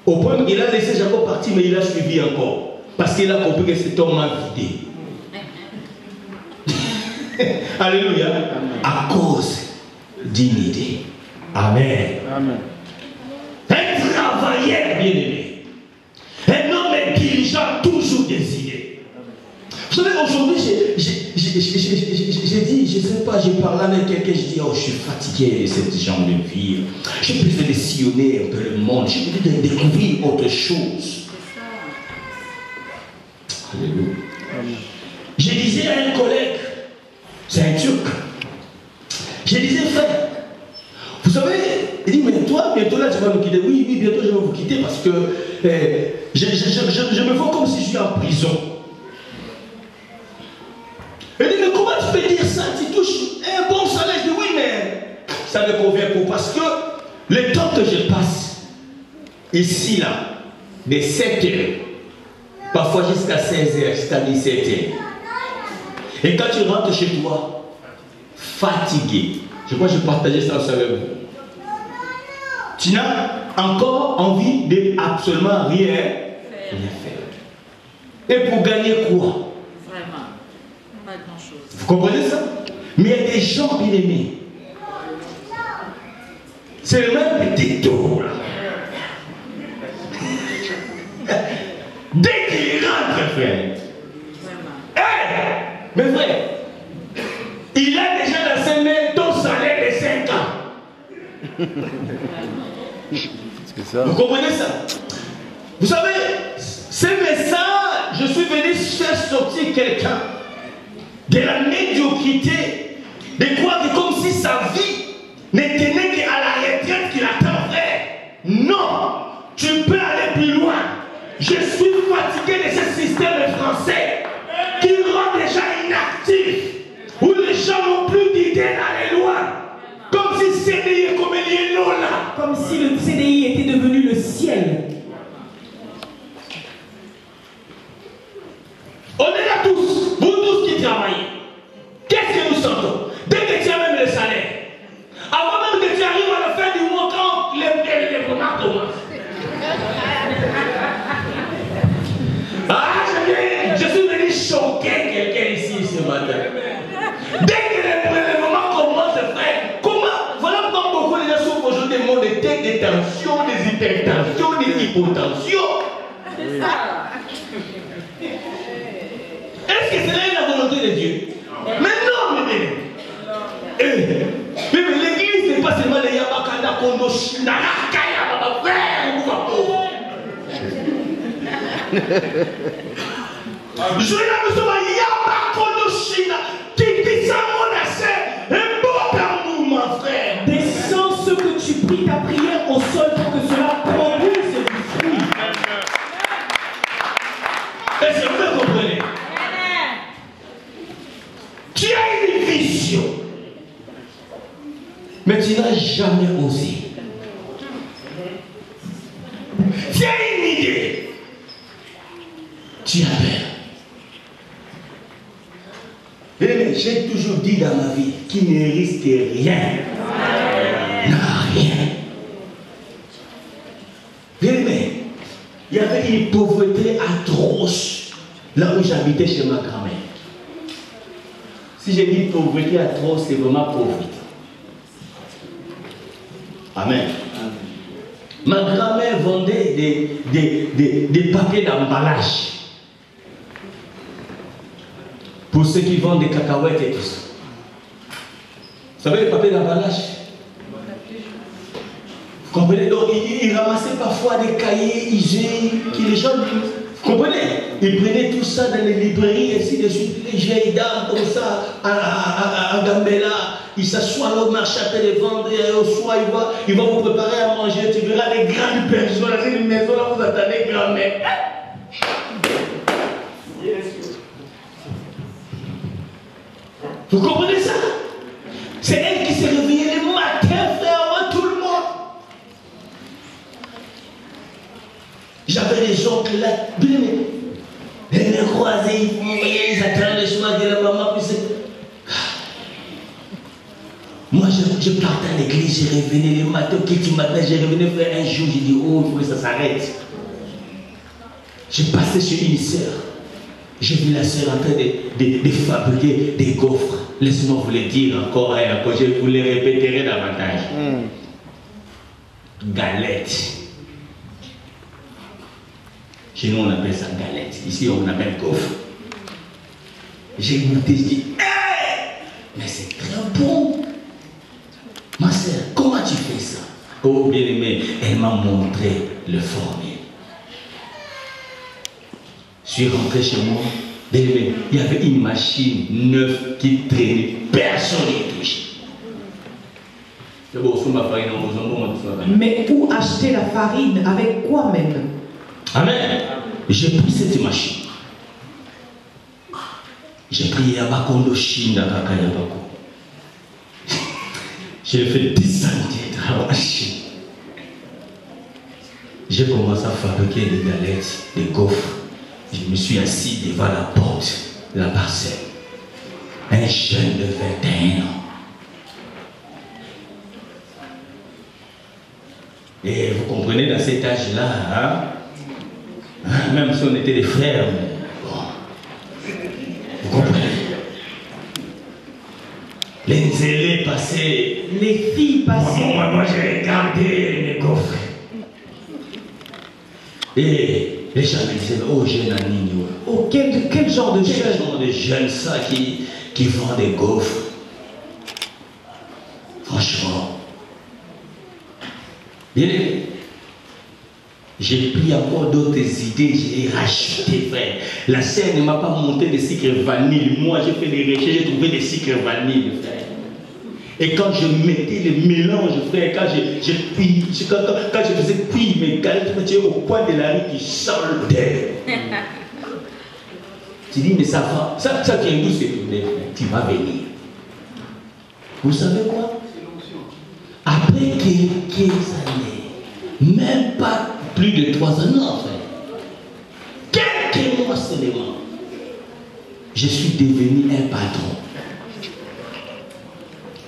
Au point qu'il a laissé Jacob partir, mais il a suivi encore. Parce qu'il a compris que cet homme a vidé. Alléluia. À cause d'une idée. Amen. Amen. Un travailleur bien-aimé. Un homme diligent, toujours des idées. Vous savez, aujourd'hui, j'ai dit, je ne sais pas, j'ai parlé avec quelqu'un, je dis, oh, je suis fatigué de cette genre de vie. J'ai besoin de sillonner un peu le monde. J'ai besoin de découvrir autre chose. Alléluia. Je disais à un collègue, c'est un Turc. Je disais, frère, vous savez, il dit, mais toi, bientôt là, tu vas nous quitter. Oui, oui, bientôt je vais vous quitter parce que je me vois comme si je suis en prison. Il dit, mais comment tu peux dire ça? Tu touches un bon salaire. Je dis, oui, mais ça me convient pas parce que le temps que je passe, ici, là, de 7 heures, parfois jusqu'à 16 heures, jusqu'à 17 heures. Et quand tu rentres chez toi, fatigué, je crois que je partageais ça avec vous. Tu n'as encore envie de absolument rien faire. Et pour gagner quoi?
Vraiment, pas grand-chose.
Vous comprenez ça? Mais il y a des gens bien aimés. C'est le même petit tour là. Dès qu'il rentre, frère. Hey, mes frères, il a déjà dans ses mains ton salaire de 5 ans. Vous comprenez ça? Vous savez, ce message, je suis venu faire sortir quelqu'un de la médiocrité, de croire que comme si sa vie ne tenait qu'à la retraite qu'il attend, frère. Non, tu peux aller plus loin. Je suis fatigué de ce système français qui rend les gens inactifs, où les gens n'ont plus d'idées dans les lois. Comme si CDI est comme un non là.
Comme si le CDI était devenu le ciel.
On est là tous, vous tous qui travaillez. Qu'est-ce que nous sentons? Dès que tu as même le salaire, avant même que tu arrives à la fin du mois, quand les remarques commencent. Ah, je suis venu choquer quelqu'un ici ce matin. Dès que les moments commencent, frère, comment? Voilà pourquoi beaucoup de gens souffrent aujourd'hui des maux de tête, des tensions, des hypertensions, des hypotensions.
C'est ça.
Est-ce que c'est la volonté de Dieu? Mais non, mais l'église n'est pas seulement les Yabakanda Kondo Shinaraka Yababa frère ou pauvre. Je suis là, nous sommes à Yabakondo Shina qui s'en mon un beau amour, mon frère.
Descends ce que tu pries ta prière au sol pour que cela produise du fruit.
Est-ce que vous comprenez? Tu as une vision, mais tu n'as jamais osé. Tu as une idée, tu as peur. J'ai toujours dit dans ma vie qu'il ne risque rien, n'a rien. Mais il y avait une pauvreté atroce là où j'habitais chez ma grand-mère. Si j'ai dit pauvreté atroce, c'est vraiment pauvreté. Amen. Ma grand-mère vendait des papiers d'emballage. Pour ceux qui vendent des cacahuètes et tout ça. Vous savez les papiers d'emballage? Vous comprenez? Donc ils ramassaient parfois des cahiers usés qui les gens... Vous comprenez? Ils prenaient tout ça dans les librairies et ainsi de suite. Les vieilles dames comme ça, à Gambela, ils s'assoient au marché à les vendre et au soir ils vont vous préparer à manger. Tu verras les grandes personnes dans une maison là, vous attendez grand-mère. Vous comprenez ça? C'est elle qui s'est réveillée le matin, frère, avant tout le monde. J'avais des oncles là, bien aimés. Ils me croisaient, ils attendaient le chemin de la maman. Moi, je partais à l'église, je revenais le matin, petit matin, je revenais faire un jour, j'ai dit, oh, il faut que ça s'arrête. J'ai passé chez une sœur. J'ai vu la sœur en train de fabriquer des gaufres. Laisse-moi vous le dire encore et encore, je vous les répéterai davantage. Galette. Chez nous, on appelle ça galette. Ici, on appelle gaufre. J'ai goûté, je dis, hey, mais c'est très bon. Ma sœur, comment tu fais ça? Oh, bien aimé, elle m'a montré le formule. Je suis rentré chez moi, bien aimé, il y avait une machine neuve qui traînait, personne n'y touche.
Mais où acheter la farine? Avec quoi même?
Amen. J'ai pris cette machine. J'ai pris Yabakondo Chine dans Kakayabako. J'ai fait 10 ans de travail. j'ai commencé à fabriquer des galettes, des gaufres. Je me suis assis devant la porte de la parcelle. Un jeune de 21 ans. Et vous comprenez, dans cet âge-là, même si on était des frères, mais bon, vous comprenez. Les zélés passaient.
Les filles passaient.
Moi j'ai regardé les gaufres. Et les gens me disaient, oh jeune Anigno.
Oh, quel genre de
Quel
jeunes?
genre de jeunes ça qui vendent des gaufres? Franchement. Bien aimé. J'ai pris encore d'autres idées, j'ai rajouté, frère. La scène ne m'a pas monté des sucres vanille. Moi, j'ai fait des recherches, j'ai trouvé des sucres vanille, frère. Et quand je mettais les mélanges, frère, quand je faisais cuire mes galettes, tu es au coin de la rue qui chantait. Tu dis, mais ça va, ça vient d'où c'est tourné, frère? Tu vas venir. Vous savez quoi? Après quelques années, même pas plus de 3 ans, non, frère. Quelques mois seulement, je suis devenu un patron,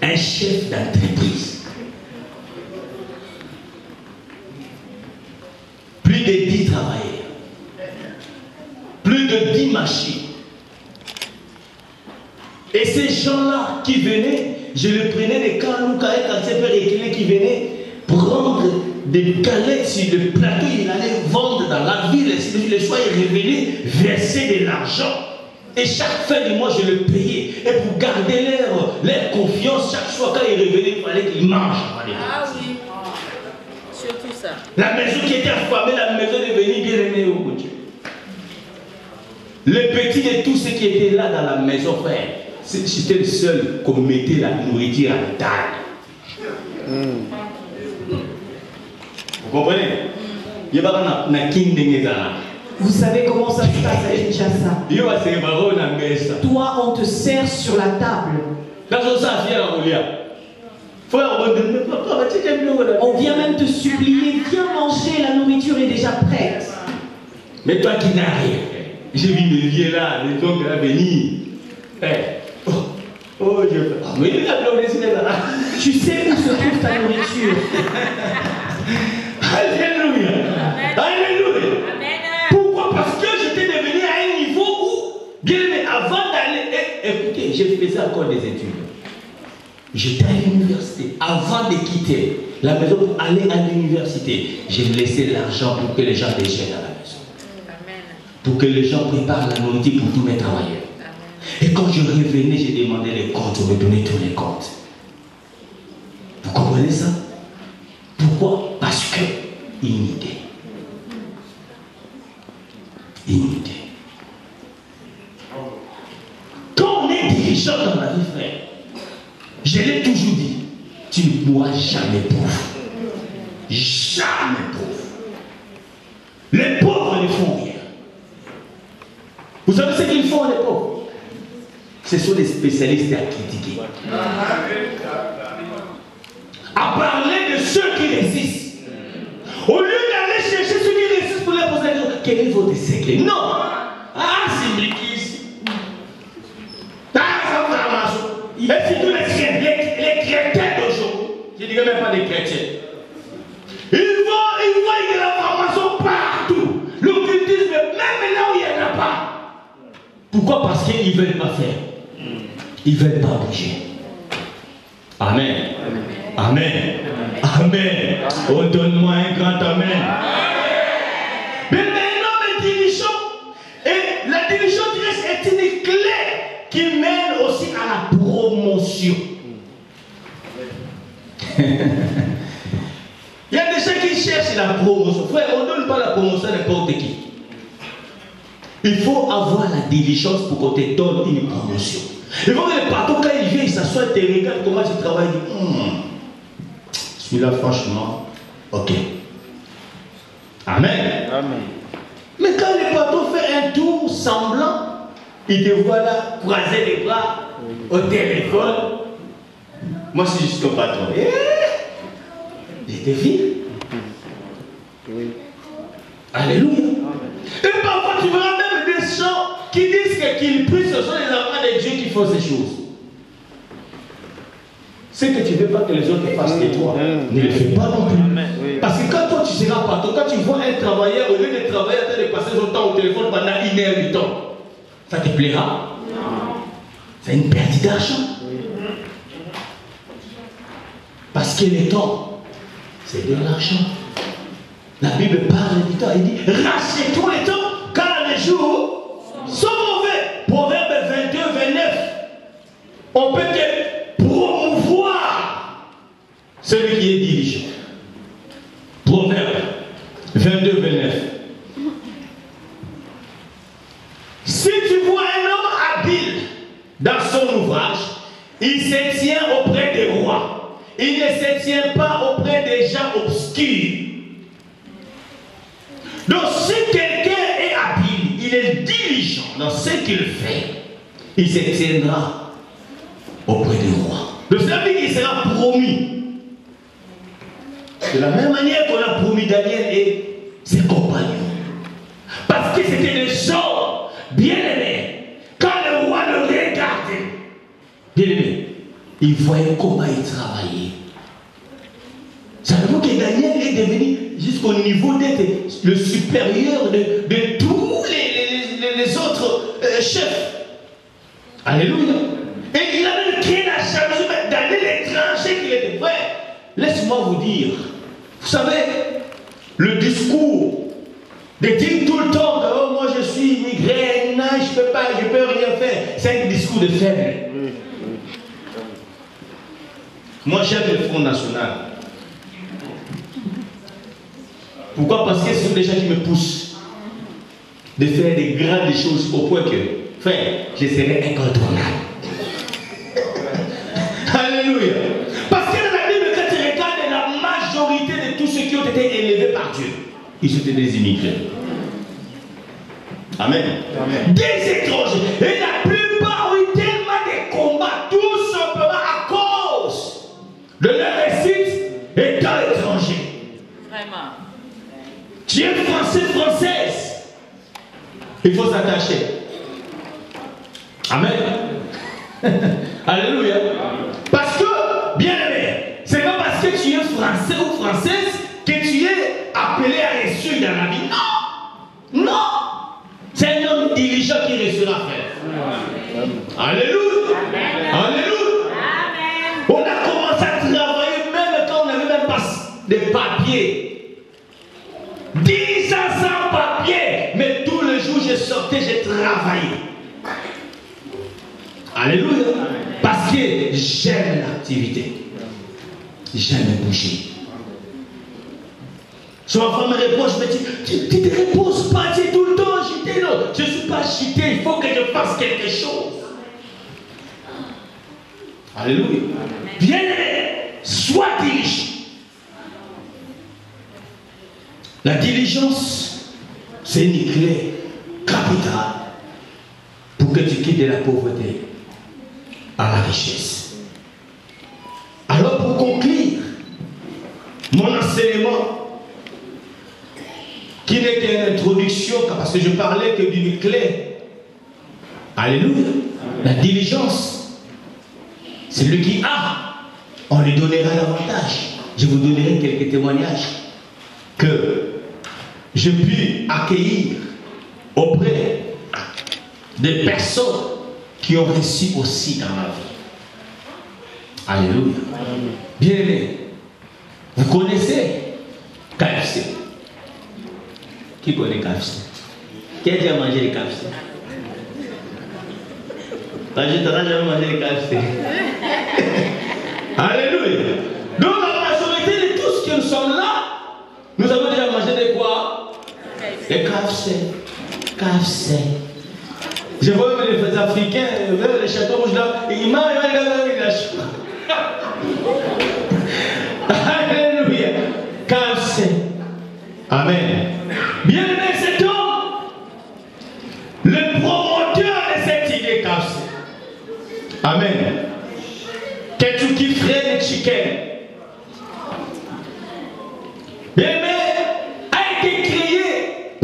un chef d'entreprise. Plus de 10 travailleurs, plus de 10 machines. Et ces gens-là qui venaient, je les prenais des Kalouka et Katsepere qui venaient prendre des galettes sur le plateau, il allait vendre dans la ville, et le soir il revenait verser de l'argent. Et chaque fin du mois, je le payais. Et pour garder leur confiance, chaque fois quand il revenait, il fallait qu'il mange.
Ah oui, surtout ça.
La maison qui était affamée, la maison devenue bien aimée au Dieu. Les petits de tous ceux qui étaient là dans la maison, frère, j'étais le seul qu'on mettait la nourriture à la table. Vous comprenez? Il y a pas de king.
Vous savez comment ça se passe à Kinshasa? Toi, on te sert sur la table. On vient même te supplier, viens manger, la nourriture est déjà prête.
Mais toi qui n'as rien, j'ai vu mes vieux là, les gens qui vont venir. Oh, je fais. Ah, mais il a là.
Tu sais où se trouve ta nourriture.
Alléluia. Alléluia. Pourquoi? Parce que j'étais devenu à un niveau où, bien aimé, avant d'aller, écoutez, je faisais encore des études. J'étais à l'université. Avant de quitter la maison pour aller à l'université, j'ai laissé l'argent pour que les gens déjeunent à la maison. Pour que les gens préparent la nourriture pour tous mes travailleurs. Et quand je revenais, j'ai demandé les comptes, on me donnait tous les comptes. Vous comprenez ça? Pourquoi? Parce que unité. Unité. Quand on est dirigeant dans la vie, frère, je l'ai toujours dit, tu ne pourras jamais pauvre. Jamais pauvre. Les pauvres ne font rien. Vous savez ce qu'ils font, les pauvres? Ce sont des spécialistes à critiquer. À parler de ceux qui résistent. Au lieu d'aller chercher ceux qui résistent pour leur poser la question, quel est votre secret? Non! Ah, c'est ici. Ah, ça vous a marché. Et surtout les chrétiens d'aujourd'hui. Je ne dirais même pas des chrétiens. Ils voient de la formation partout. L'occultisme, même là où il n'y en a pas. Pourquoi? Parce qu'ils ne veulent pas faire. Ils ne veulent pas bouger. Amen. Amen. Amen. Oh, donne-moi un grand amen. Mais maintenant, les dirigeants, et la dirigeance est une clé qui mène aussi à la promotion. Il y a des gens qui cherchent la promotion. Frère, on ne donne pas la promotion à n'importe qui. Il faut avoir la diligence pour qu'on te donne une promotion. Il faut que le patron, quand il vient, il s'assoit, il te regarde comment tu travailles, il dit, celui-là, franchement, ok. Amen. Amen. Mais quand le patron fait un tour semblant, il te voit là, croiser les bras, au téléphone. Moi, c'est juste ton patron. Je te file. Oui. Alléluia. Et parfois tu verras même des gens qui disent qu'ils prient, ce sont les enfants de Dieu qui font ces choses. Ce que tu ne veux pas que les autres fassent de toi, ne le fais pas non plus. Parce que quand toi tu seras partout, quand tu vois un travailleur, au lieu de travailler, en train de passer son temps au téléphone pendant 1 heure du temps, ça te plaira? C'est une perte d'argent. Parce que le temps, c'est de l'argent. La Bible parle du temps. Il dit, rachetez-toi le temps, car les jours sont mauvais. Proverbe 22, 29. On peut te promouvoir celui qui est diligent. Proverbe 22, 29. Si tu vois un homme habile dans son ouvrage, il se tient auprès des rois. Il ne se tient pas auprès des gens obscurs. Donc si quelqu'un est habile, il est diligent dans ce qu'il fait, il se tiendra auprès du roi. Le Seigneur dit qu'il sera promu. De la même manière qu'on a promu Daniel et ses compagnons. Parce que c'était des gens bien-aimés. Quand le roi le regardait, bien-aimé, il voyait comment il travaillait. Savez-vous que Daniel est devenu jusqu'au niveau d'être le supérieur de tous les autres chefs. Alléluia. Et il a même créé la jalousie dans l'étranger qu'il était. Frère, laisse-moi vous dire, vous savez, le discours de dire tout le temps que oh, moi je suis immigré, non, je ne peux rien faire, c'est un discours de faible. Moi j'aime le Front National. Pourquoi? Parce que ce sont des gens qui me poussent de faire des grandes choses au point que, frère, je serai incontournable. Alléluia. Parce que dans la Bible, quand tu regardes la majorité de tous ceux qui ont été élevés par Dieu, ils étaient des immigrés. Amen. Amen. Des étrangers. Et la plupart ont eu tellement de combats, tout simplement à cause de leur réussite étant étranger.
Vraiment.
Tu es français, française. Il faut s'attacher. Amen. Alléluia. Parce que, bien aimé, c'est pas parce que tu es français ou française que tu es appelé à réussir dans la vie. Non. Non. C'est un homme diligent qui réussira, frère. Alléluia. Alléluia. Amen. On a commencé à travailler même quand on n'avait même pas de papier. 10 ans sans papier, mais tous les jours je sortais, je travaillais. Alléluia. Parce que j'aime l'activité. J'aime bouger. Son enfant me reproche, me dit, tu ne te reposes pas, tu es tout le temps agité. Non, je ne suis pas agité, il faut que je fasse quelque chose. Alléluia. Bien aimé, sois diligent. La diligence, c'est une clé capitale pour que tu quittes de la pauvreté à la richesse. Alors pour conclure, mon enseignement, qui n'est qu'une introduction, parce que je parlais que d'une clé. Alléluia. La diligence, celui qui a, on lui donnera davantage. Je vous donnerai quelques témoignages que je puis accueillir auprès des personnes qui ont réussi aussi dans ma vie. Alléluia. Bien aimé, vous connaissez KFC? Qui connaît KFC? Qui a déjà mangé les KFC? Je n'ai jamais mangé les KFC. Alléluia. Donc la majorité de tous qui nous sommes là, nous avons déjà mangé de quoi? Les KFC. KFC. Je vois les Africains, les châteaux rouges là, ils mangent la chou. Alléluia. KFC. Amen. Bien aimé cet homme, le promoteur de cette idée KFC. Amen. Kentucky Fried Chicken. Bien aimé, a été créé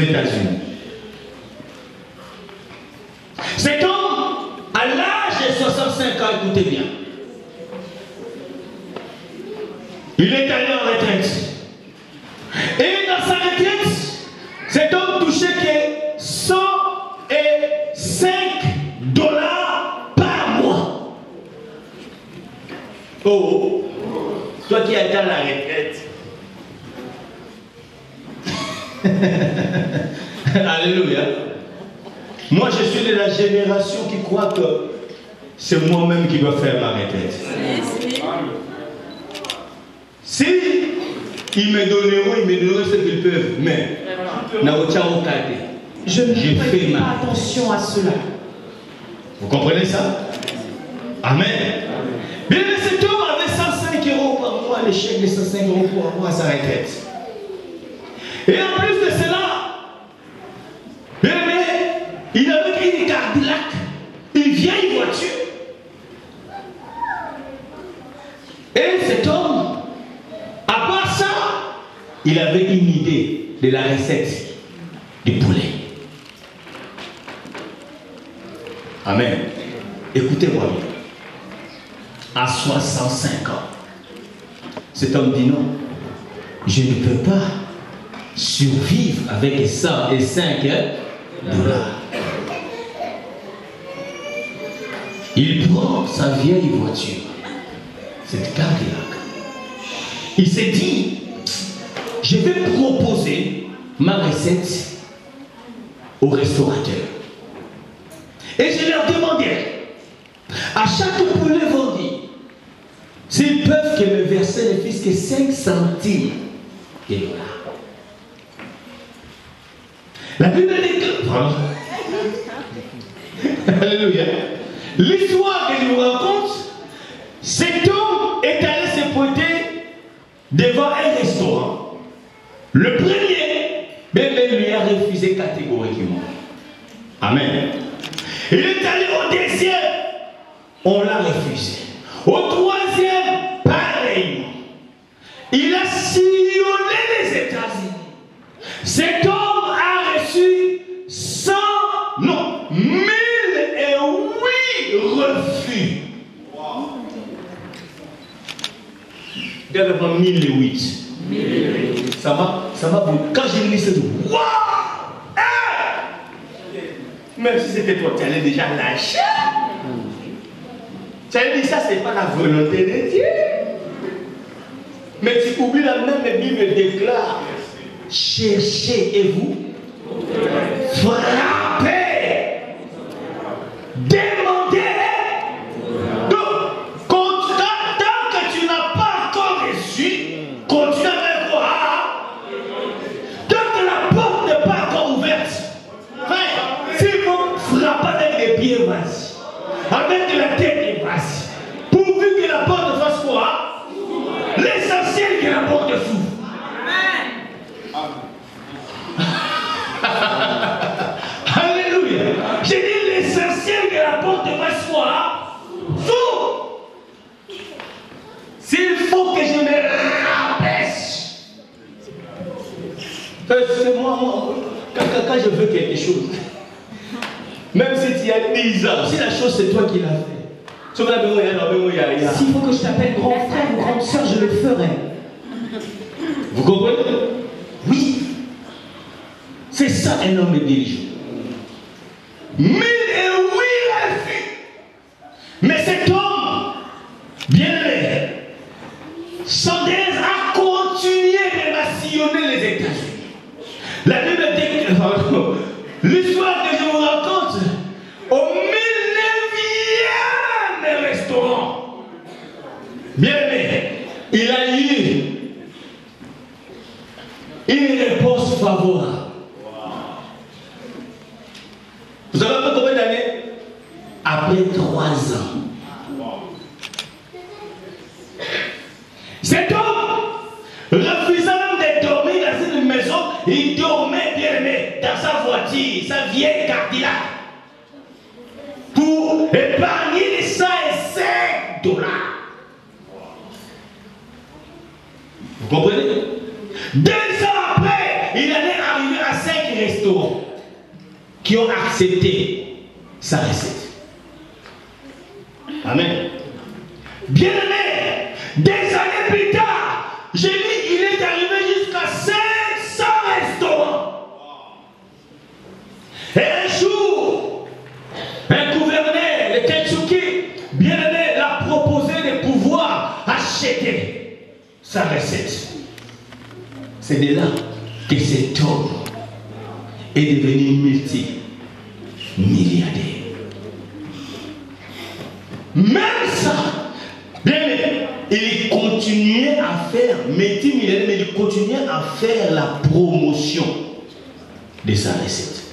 États-Unis. Cet homme, à l'âge de 65 ans, écoutez bien, il est allé en retraite. Et dans sa retraite, cet homme touchait que $105 par mois. Oh, toi qui as été à la retraite. Alléluia. Moi, je suis de la génération qui croit que c'est moi-même qui dois faire ma retraite. Si ils me donneront ce qu'ils peuvent, mais
je ne fais pas attention à cela.
Vous comprenez ça? Amen. Bien, cet homme avait 105 € par mois, l'échec de 105 € par mois à sa retraite. Et en plus de cela, il avait une Cadillac, une vieille voiture. Et cet homme, à part ça, il avait une idée de la recette du poulet. Amen. Écoutez-moi bien. À 65 ans, cet homme dit non, je ne peux pas survivre avec 105 $. Il prend sa vieille voiture, cette Cadillac. Il s'est dit, je vais proposer ma recette aux restaurateurs. Et je leur demandais, à chaque poulet vendu, s'ils peuvent que me verser ne fût-ce que 5 centimes de $. La Bible dit que... Alléluia. L'histoire que je vous raconte, cet homme est allé se pointer devant un restaurant. Le premier, même lui a refusé catégoriquement. Amen. Il est allé au deuxième, on l'a refusé. Au troisième, pareillement. Il a sillonné les États-Unis. Cet homme a reçu 1008 refus. Dernièrement 1008. Ça m'a quand j'ai lu ce truc, waouh! Même si c'était toi, tu allais déjà lâcher. Tu allais dire ça, c'est pas la volonté de Dieu. Mais tu oublies la même Bible déclare. Cherchez et vous frappez, demandez. Donc, tant que tu n'as pas encore reçu, continue avec quoi? Tant que la porte n'est pas encore ouverte, s'il faut frapper avec les pieds, vas-y. Avec la tête, vas-y. Pourvu que la porte fasse quoi? L'essentiel que la porte s'ouvre. Alléluia. J'ai dit l'essentiel que la porte de ma foi s'ouvre. S'il faut que je me rabaisse. C'est moi, quand je veux quelque chose, même si tu as 10 ans, si la chose c'est toi qui l'as fait,
s'il faut que je t'appelle grand frère ou grande soeur, je le ferai.
Vous comprenez? Oui. C'est ça un homme dirigeant. 1008 refus. Mais cet homme, bien aimé, Sanders a continué de sillonner les États-Unis. La Bible dit que l'histoire que je vous raconte, au 1009e restaurant, bien aimé, il a eu une réponse favorable. Vous savez pas combien d'années? Après 3 ans. Cet homme, refusant même de dormir dans une maison, il dormait bien aimé dans sa voiture, sa vieille Cadillac, pour épargner les 105 $. Vous comprenez? 2 ans après, il allait arriver à 5 restaurants. qui ont accepté sa recette. Amen. Bien-aimé, des années plus tard, j'ai dit il est arrivé jusqu'à 500 restaurants. Et un jour, un gouverneur, le Kentucky, bien-aimé, l'a proposé de pouvoir acheter sa recette. C'est de là que cet homme est devenu multimilliardaire. Même ça, bien, il continuait à faire, mais il continuait à faire la promotion de sa recette.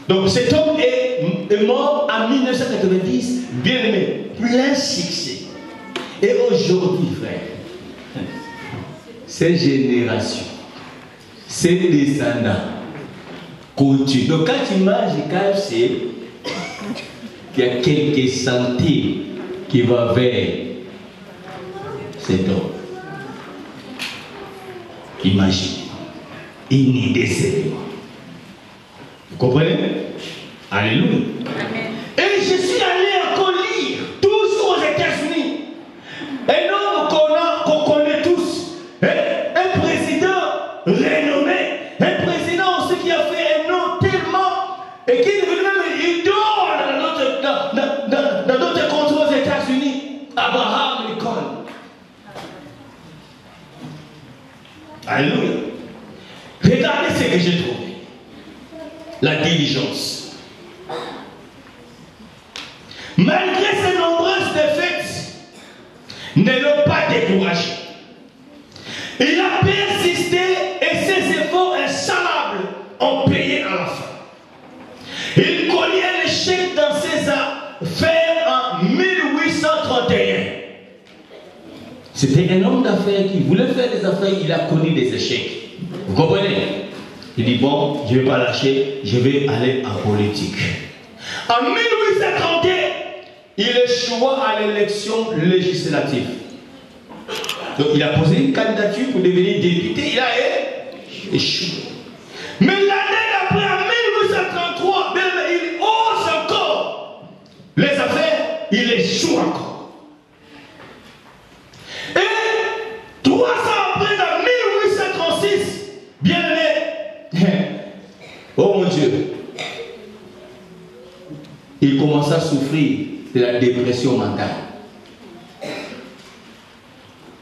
Donc cet homme est mort en 1990, bien aimé, plein succès. Et aujourd'hui, frère, cette génération, ces descendants continuent. Donc quand tu manges KFC, il y a quelques centimes qui vont vers cet homme. Imagine, une idée sérieuse. Vous comprenez? Alléluia. Amen. Et je suis allé encore lire, toujours aux États-Unis, un homme qu'on connaît tous, un président renommé, un président aussi qui a fait un nom tellement, et qui est devenu même idole dans d'autres contrées aux États-Unis, Abraham Lincoln. Alléluia. Regardez ce que j'ai trouvé. La diligence. Malgré ses nombreuses défaites, ne l'ont pas découragé. Il a persisté et ses efforts insalables ont payé à la fin. Il connut un échec dans ses affaires en 1831. C'était un homme d'affaires qui voulait faire des affaires, il a connu des échecs. Vous comprenez? Il dit bon, je ne vais pas lâcher, je vais aller en politique. En 1831, il échoua à l'élection législative. Donc il a posé une candidature pour devenir député, il a échoué. Mais l'année d'après, en 1833, il ose encore les affaires, il échoue encore. Et 3 ans après, en 1836, bien aimé, oh mon Dieu, il commença à souffrir de la dépression mentale.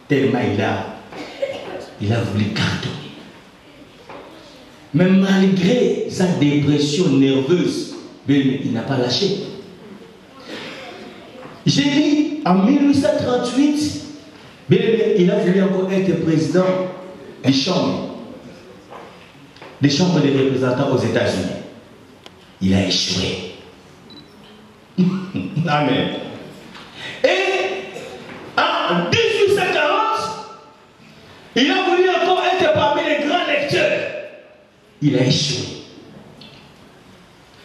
Tellement il a voulu cartonner. Mais malgré sa dépression nerveuse, il n'a pas lâché. J'ai dit en 1838, il a voulu encore être président des chambres des représentants aux États-Unis. Il a échoué. Amen. Et en 1840, il a voulu encore être parmi les grands lecteurs. Il a échoué.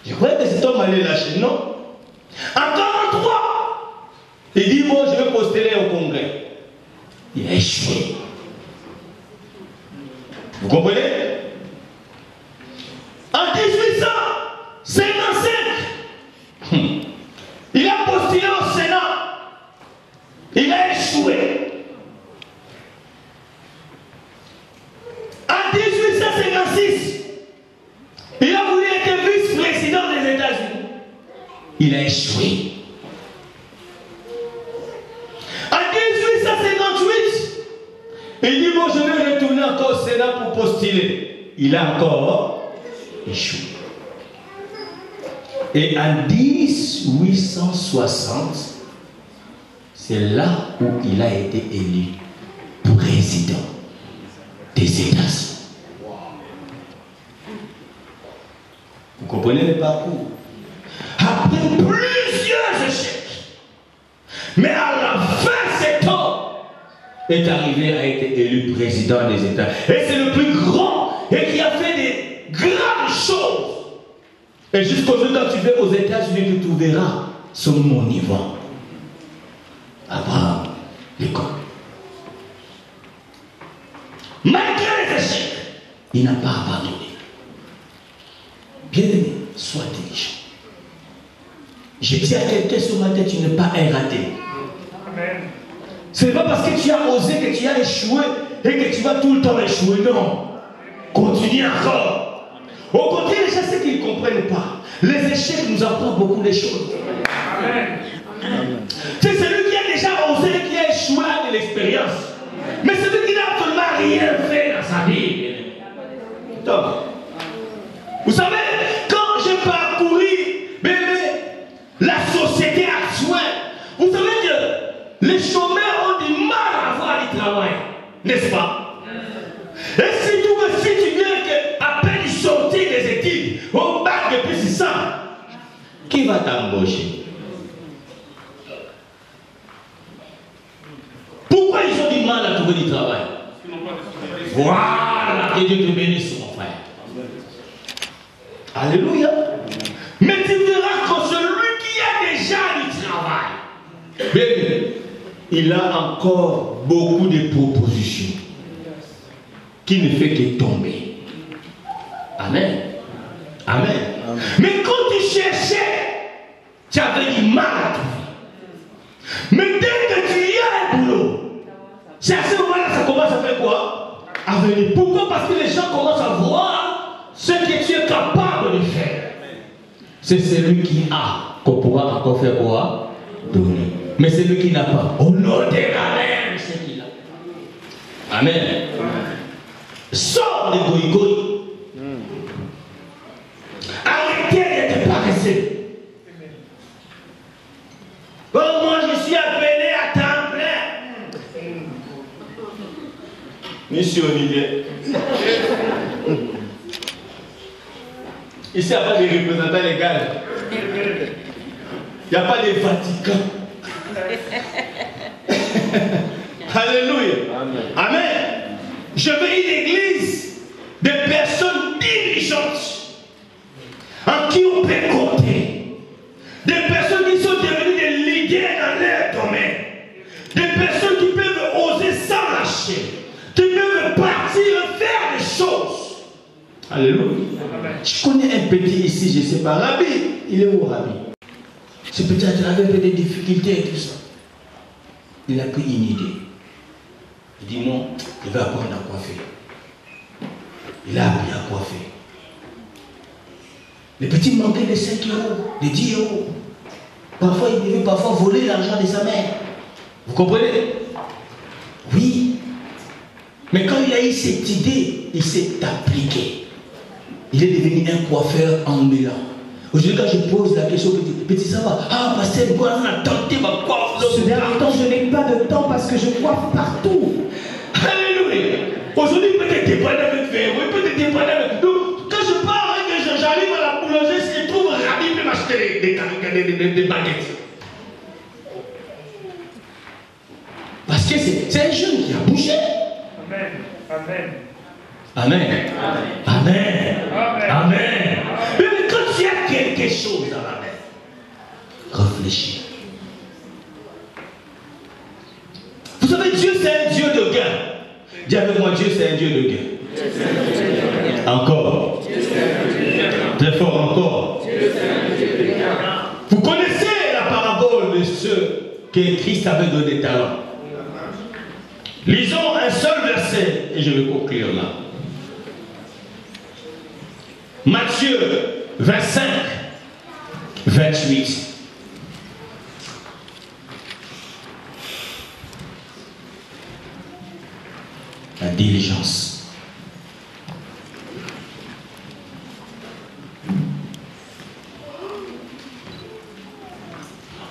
Je croyais que cet homme allait lâcher, non? En 1943, il dit bon, je vais postuler au Congrès. Il a échoué. Vous comprenez? En 1855, il a postulé au Sénat. Il a échoué. En 1856, il a voulu être vice-président des États-Unis. Il a échoué. En 1858, il dit bon, je vais retourner encore au Sénat pour postuler. Il a encore échoué. Et en 1860, c'est là où il a été élu président des États-Unis. Vous comprenez le parcours? Après plusieurs échecs, mais à la fin, cet homme est arrivé à être élu président des États. Et c'est le plus grand et qui a fait des grandes choses. Et jusqu'aujourd'hui, quand tu vas aux États-Unis, tu trouveras son monument. Abraham Lincoln. Malgré les échecs, Il n'a pas abandonné. Bien-aimé, sois intelligent. Je dis à quelqu'un ce matin, tu n'es pas un raté. Ce n'est pas parce que tu as osé que tu as échoué et que tu vas tout le temps échouer. Non. Continue encore. Au contraire, les gens, c'est qu'ils ne comprennent pas. Les échecs nous apprennent beaucoup de choses. C'est celui qui a déjà osé, qui a échoué de l'expérience. Mais celui qui n'a absolument rien fait dans sa vie. Donc, vous savez, quand j'ai parcouru la société actuelle, vous savez que les chômeurs ont du mal à avoir du travail, n'est-ce pas? Et surtout que si tu viens à peine sortir des études, au bac depuis 6 ans, qui va t'embaucher? Pourquoi ils ont du mal à trouver du travail? Voilà, que Dieu te bénisse, mon frère. Alléluia. Mais tu verras que celui qui a déjà du travail, bien, il a encore beaucoup de propositions qui ne fait que tomber. Amen. Amen. Amen. Mais quand tu cherchais, tu avais du mal à trouver. Mais dès que tu y as un boulot, c'est à ce moment-là ça commence à faire quoi? À venir. Pourquoi? Parce que les gens commencent à voir ce que tu es capable de faire. C'est celui qui a qu'on pourra encore faire quoi? Donner. Mais celui qui n'a pas, on ordonnera même ce qu'il a. Amen. Sors les goïgoïs. Arrêtez d'être paresseux. Oh, moi je suis appelé à temps plein. Monsieur Olivier. Ici, il n'y a pas de représentants légaux. Il n'y a pas de Vatican. Alléluia. Amen. Amen. Je veux une église de personnes dirigeantes en qui on peut compter. Des personnes qui sont devenues des leaders dans leur domaine. Des personnes qui peuvent oser sans lâcher. Qui peuvent partir faire des choses. Alléluia. Je connais un petit ici, je ne sais pas. Rabbi, il est où Rabbi? C'est peut-être avec un peu de difficultés et tout ça. Il a pris une idée. Il dit non, il va apprendre à coiffer. Il a appris à coiffer. Les petits manquaient de 5 euros, de 10 euros. Parfois, il devait voler l'argent de sa mère. Vous comprenez? Oui. Mais quand il a eu cette idée, il s'est appliqué. Il est devenu un coiffeur ambulant. Aujourd'hui, quand je pose la question, petit, ça va? Ah, pasteur, pourquoi on a tenté ma coiffe?
Ce dernier temps, je n'ai pas de temps parce que je coiffe partout.
Alléluia. Aujourd'hui, peut-être dépendre avec verre, oui, peut-être dépendre avec. Donc, quand je pars et que j'arrive à la boulangerie, si je trouve un rabbi, il peut m'acheter des baguettes. Parce que c'est un jeune qui a bougé.
Amen. Amen.
Amen. Amen. Amen. Amen. Mais quand tu as quelque chose dans la main, réfléchis. Vous savez, Dieu c'est un Dieu de gain. Dis avec moi, Dieu c'est un Dieu de gain. Encore. Très fort encore. Vous connaissez la parabole de ceux que Christ avait donné des talents. Lisons un seul verset et je vais conclure là. Matthieu 25, 28. La diligence.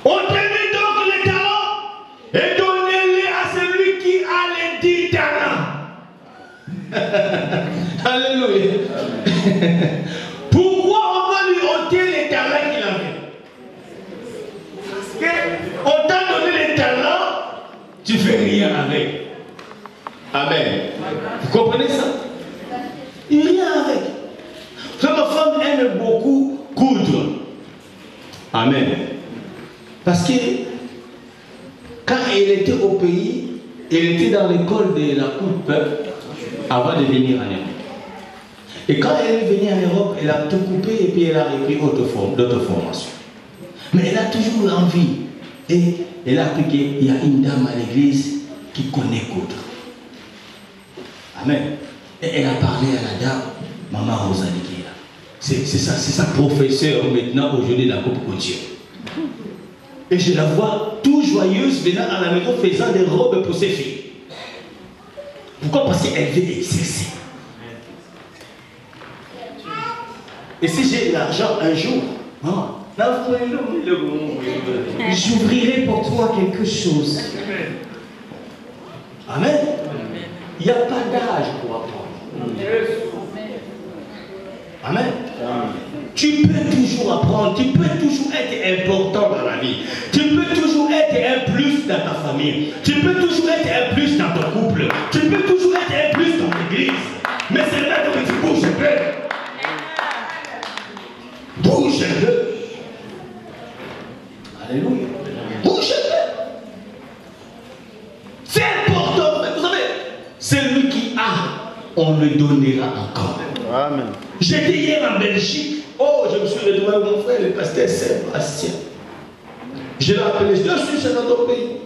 Obtenez donc les talents et donnez-les à celui qui a les 10 talents. Alléluia. Pourquoi on doit lui ôter les talents qu'il avait? Parce qu'on t'a donné les talents, tu fais rien avec. Amen. Vous comprenez ça? Il rien avec. Ma femme aime beaucoup coudre. Amen. Parce que quand elle était au pays, elle était dans l'école de la coupe avant de venir en Amérique. Et quand elle est venue en Europe, elle a tout coupé et puis elle a repris d'autres formations. Mais elle a toujours envie. Et elle a appris qu'il y a une dame à l'église qui connaît Côte. Amen. Et elle a parlé à la dame, Maman Rosalie qui est là. C'est sa professeure maintenant aujourd'hui de la Coupe Côtière. Et je la vois tout joyeuse venant à la maison faisant des robes pour ses filles. Pourquoi? Parce qu'elle veut exercer. Et si j'ai l'argent un jour,
j'ouvrirai pour toi quelque chose.
Amen. Il n'y a pas d'âge pour apprendre. Amen. Tu peux toujours apprendre, tu peux toujours être important dans la vie. Tu peux toujours être un plus dans ta famille. Tu peux toujours être un plus dans ton couple. Tu peux toujours être un plus dans l'église. Mais c'est là que tu bouges un peu. Bouge un peu. Alléluia. Bouge un peu. C'est important. Mais vous savez, celui qui a, on le donnera encore.
Amen.
J'étais hier en Belgique. Oh, je me suis retrouvé avec mon frère, le pasteur Sébastien. Je l'ai appelé, je suis dans ton pays.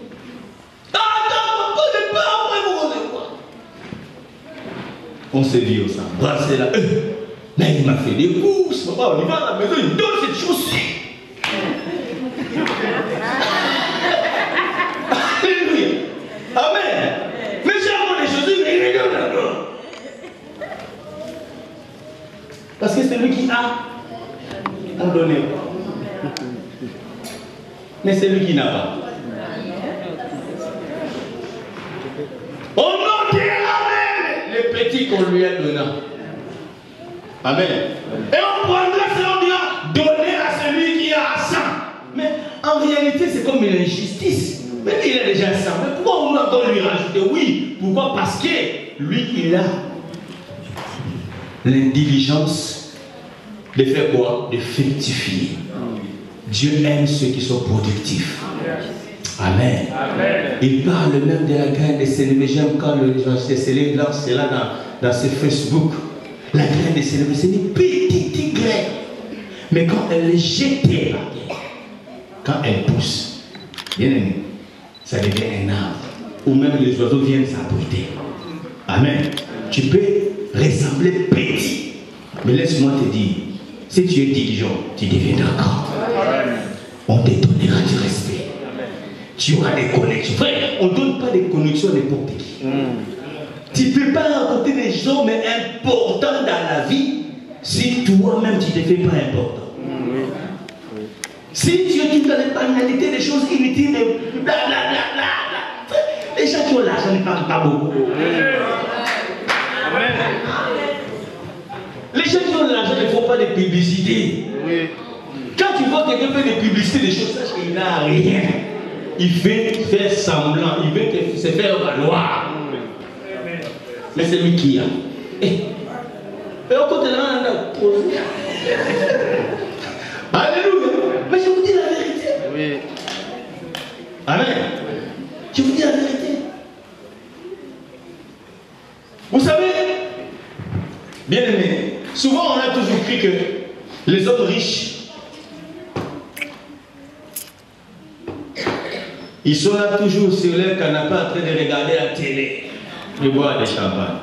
Attends, pas après vous. On s'est dit, on s'est embrassé là. Mais il m'a fait des courses. Papa, on y va à la maison, il me donne cette chaussure. Alléluia. Amen. Mais j'ai encore des chaussures, mais il me donne encore. Parce que c'est lui qui a, on donne. Mais c'est lui qui n'a pas. On notera même les petits qu'on lui a donnés. Amen. Et on prendra ce qu'on dira, donner à celui qui a 100. Mais en réalité, c'est comme une injustice. Même il a déjà 100. Mais pourquoi on doit encore lui rajouter? Oui. Pourquoi? Parce que lui, il a l'intelligence de faire quoi? De fructifier. Dieu aime ceux qui sont productifs. Amen. Amen. Il parle même de la graine de sénévé. J'aime quand le Célé lance cela dans ses Facebook. La graine de sénévé, c'est une petite graine. Mais quand elle est jetée par terre, quand elle pousse, bien aimé, ça devient un arbre. Ou même les oiseaux viennent s'abriter. Amen. Tu peux ressembler petit. Mais laisse-moi te dire, si tu es diligent, tu deviendras grand. On te donnera du respect. Tu auras des connexions. Frère, on ne donne pas des connexions à n'importe qui. Tu ne peux pas rencontrer des gens mais importants dans la vie si toi-même tu ne te fais pas important. Si tu es tout dans les banalités, des choses inutiles, des blablabla. Les gens qui ont l'argent ne parlent pas beaucoup. Les gens qui ont l'argent ne font pas de publicité. Quand tu vois quelqu'un faire des publicités, des choses, sache qu'il n'a rien. Il fait faire semblant, il veut se faire valoir. Mais c'est lui qui a. Et au côté de là, on a posé. Alléluia. Mais je vous dis la vérité. Oui. Amen. Je vous dis la vérité. Vous savez, bien aimé, souvent on a toujours cru que les hommes riches, ils sont là toujours sur leur canapé en train de regarder la télé, de boire des champagnes.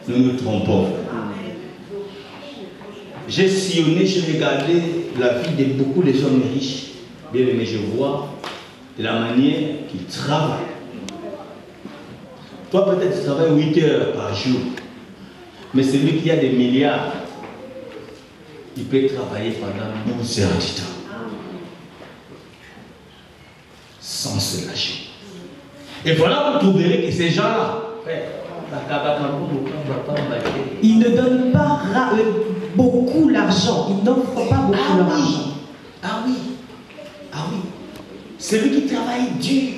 Nous nous trompons. J'ai sillonné, j'ai regardé la vie de beaucoup de hommes riches. Bien aimé, je vois de la manière qu'ils travaillent. Toi peut-être tu travailles 8 heures par jour. Mais celui qui a des milliards, il peut travailler pendant 12 heures du temps. Sans se lâcher. Et voilà, vous trouverez que ces gens-là,
ils ne donnent pas beaucoup l'argent. Ils n'offrent pas beaucoup l'argent.
Ah oui. Ah oui. Celui qui travaille dur,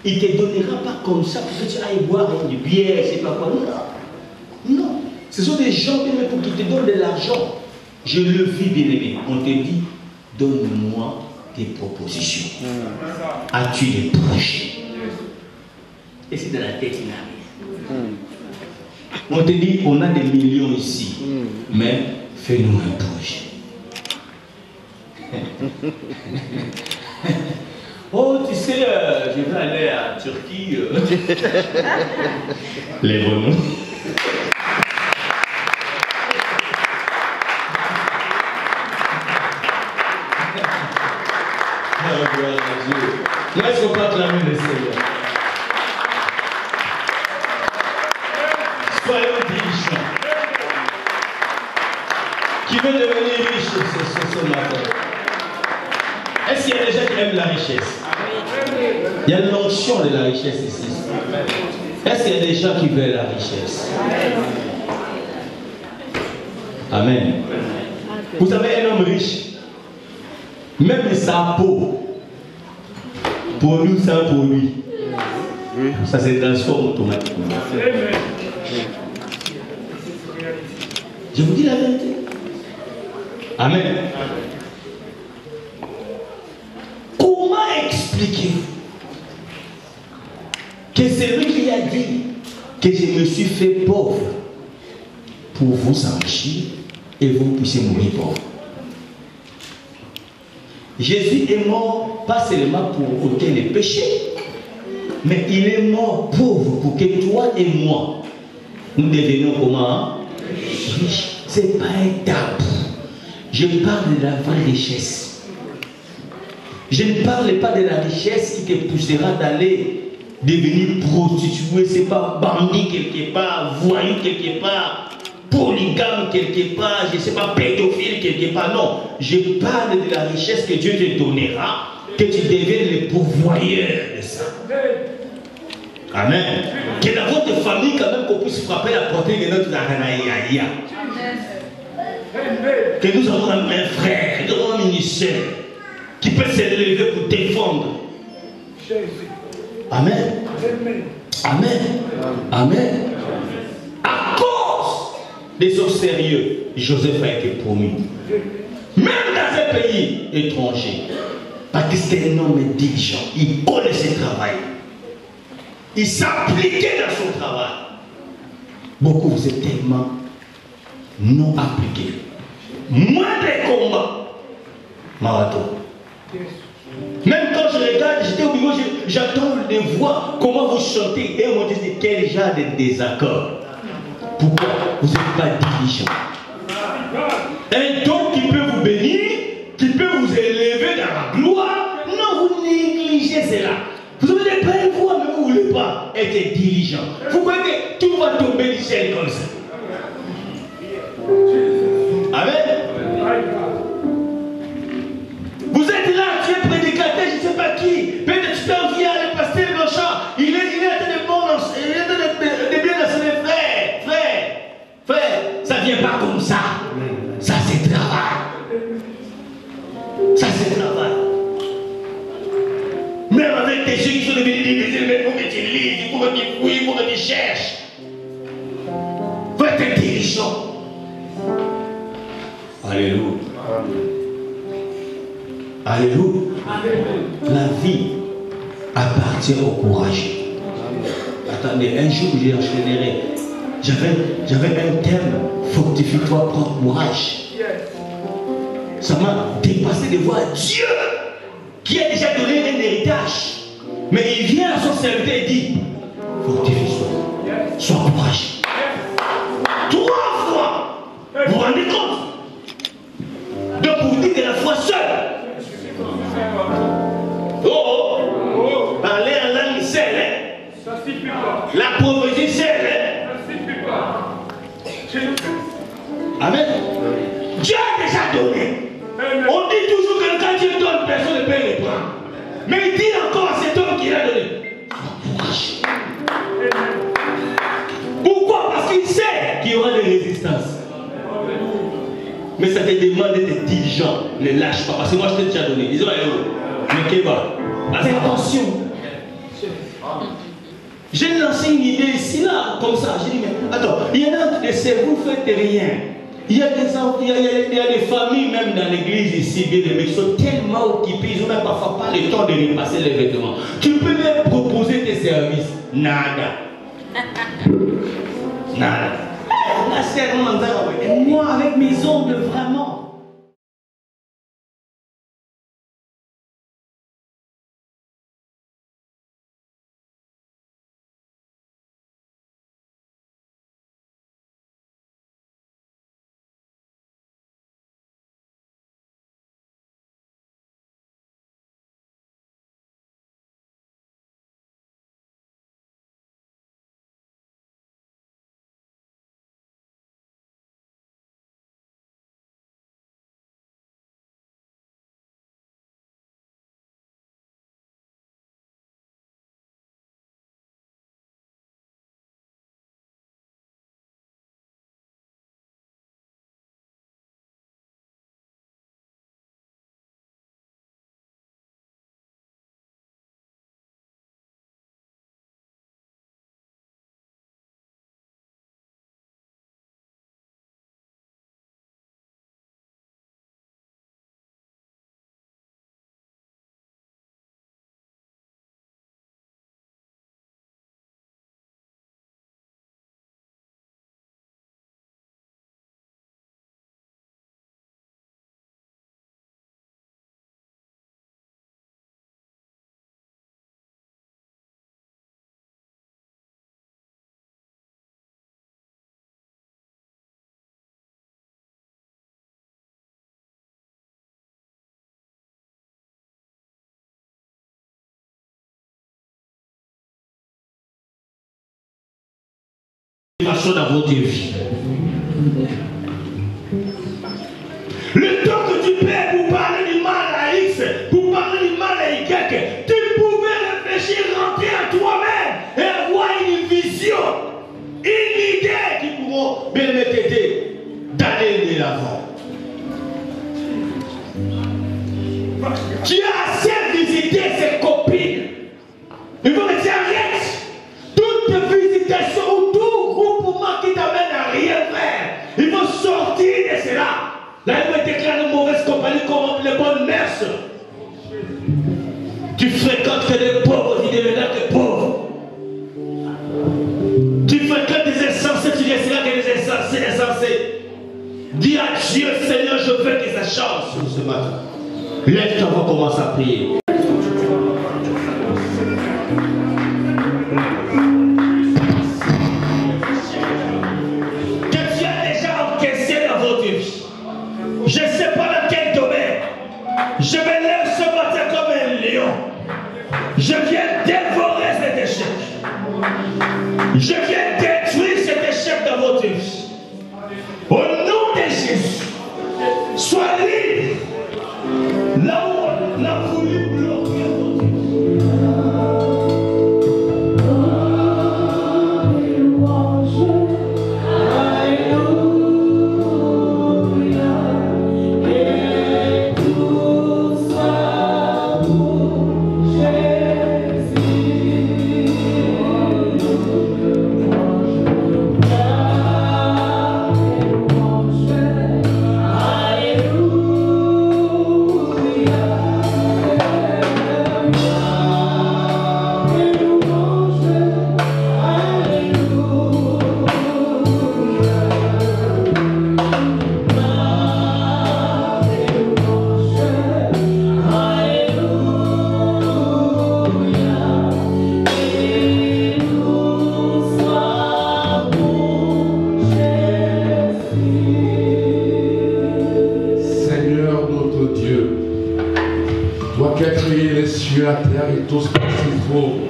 il ne te donnera pas comme ça pour que tu ailles boire du bière, c'est pas quoi. Non. Non. Ce sont des gens pour qui te donnent de l'argent. Je le vis, bien aimé. On te dit, donne-moi des propositions. As-tu des projets? Et c'est dans la tête, il a rien. On te dit, on a des millions ici, mais fais-nous un projet. Oh, tu sais, je vais aller à Turquie. Les bonhommes. Oh, gloire à Dieu. Moi, est-ce qu'on peut acclamer le Seigneur? Soyons diligents. Qui veut devenir riche ce matin? Est-ce qu'il y a des gens qui aiment la richesse? Il y a l'onction de la richesse ici. Est-ce qu'il y a des gens qui veulent la richesse? Amen. Vous avez un homme riche, même sa peau, pour nous, ça pour lui. Ça se transforme automatiquement. Je vous dis la vérité. Amen. Comment expliquer que c'est lui qui a dit que je me suis fait pauvre pour vous enrichir et vous puissiez mourir pauvre? Jésus est mort pas seulement pour ôter les péchés, mais il est mort pauvre pour que toi et moi nous devenions comment? Riches. Ce n'est pas un tabou. Je parle de la vraie richesse. Je ne parle pas de la richesse qui te poussera d'aller devenir prostituée, c'est pas bandit quelque part, voyou quelque part, polygame quelque part, je ne sais pas, pédophile quelque part. Non, je parle de la richesse que Dieu te donnera, que tu deviennes le pourvoyeur de ça. Amen. Que dans votre famille, quand même, qu'on puisse frapper la portée de notre Aranaïa. Que nous avons un frère, nous avons un ministère qui peut s'élever pour défendre. Amen. Amen. Amen. À cause des hommes sérieux, Joseph a été promu. Même dans un pays étranger. Parce que c'était un homme diligent. Il connaissait le travail. Il s'appliquait dans son travail. Beaucoup vous êtes tellement non appliqués. Moins de combats. Marathon. Même quand je regarde, j'étais au bureau, j'attends de voir comment vous chantez. Et on me dit quel genre de désaccord. Pourquoi vous n'êtes pas diligent? Un don qui peut vous bénir, qui peut vous élever dans la gloire. Non, vous négligez cela. Vous avez des belles voix, mais vous ne voulez pas être diligent. Vous croyez que tout va tomber du ciel comme ça? Amen. Vous êtes là, tu es prédicateur, je ne sais pas qui. Peut-être tu peux envier le pasteur Blanchard. Il est en train de bien enseigner. Frère, ça ne vient pas comme ça. Ça c'est travail. Ça c'est travail. Même avec des gens qui sont devenus difficiles, il faut que tu lises, il faut que tu fouilles, il faut que tu cherches. Il faut être diligent. Alléluia. Alléluia. La vie appartient au courage. Attendez, un jour j'ai enchaîné. J'avais un terme, fortifie-toi, prends courage. Ça m'a dépassé de voir Dieu qui a déjà donné un héritage. Mais il vient à son serviteur et dit, fortifie-toi, sois courage. 3 fois, vous vous rendez compte? Donc pour vous dire que la foi seule. Parler en langue seule. Ça suffit pas. La prophétie seule. Ça suffit pas. Amen. Dieu a déjà donné. On dit toujours que quand Dieu donne, personne ne peut le prendre. Mais il dit encore à cet homme qui l'a donné. Courage. Pourquoi? Parce qu'il sait qu'il y aura des résistances. Mais ça te demande d'être diligent. Ne lâche pas. Parce que moi je t'ai déjà donné. Ils ont mais qu'est-ce que attention. J'ai lancé une idée ici, là, comme ça. J'ai dit, mais attends, il y en a qui disent, vous ne faites rien. Il y a des familles, même dans l'église ici, bien aimées, qui sont tellement occupées, ils n'ont même parfois pas le temps de repasser les vêtements. Tu peux même proposer tes services. Nada.
Moi, avec mes ongles, vraiment.
Dans votre vie. Le temps que tu perds pour parler du mal à X, pour parler du mal à Y, tu pouvais réfléchir, rentrer à toi-même et avoir une vision, une idée qui pourront bien t'aider d'aller de l'avant. Tu as assez visité ses copines. Il faut que tu arrêtes toute visitation ou tout groupement qui t'amène à rien faire. Il faut sortir de cela. Là, il me déclare une mauvaise compagnie comme les bonnes mœurs. Tu fréquentes que des pauvres, tu deviendras que pauvres. Tu fréquentes des insensés, tu resteras que des insensés. Dis à Dieu, Seigneur, je veux que ça change ce matin. Lève-toi, on commence à prier. Je ne sais pas dans quel domaine. Je me lève ce matin comme un lion. Je viens dévorer cet échec. Je viens détruire cet échec dans votre vie. Au nom de Jésus, sois libre. Là où on a voulu bloquer votre vie.
la terre et tout ce qui s'y trouve.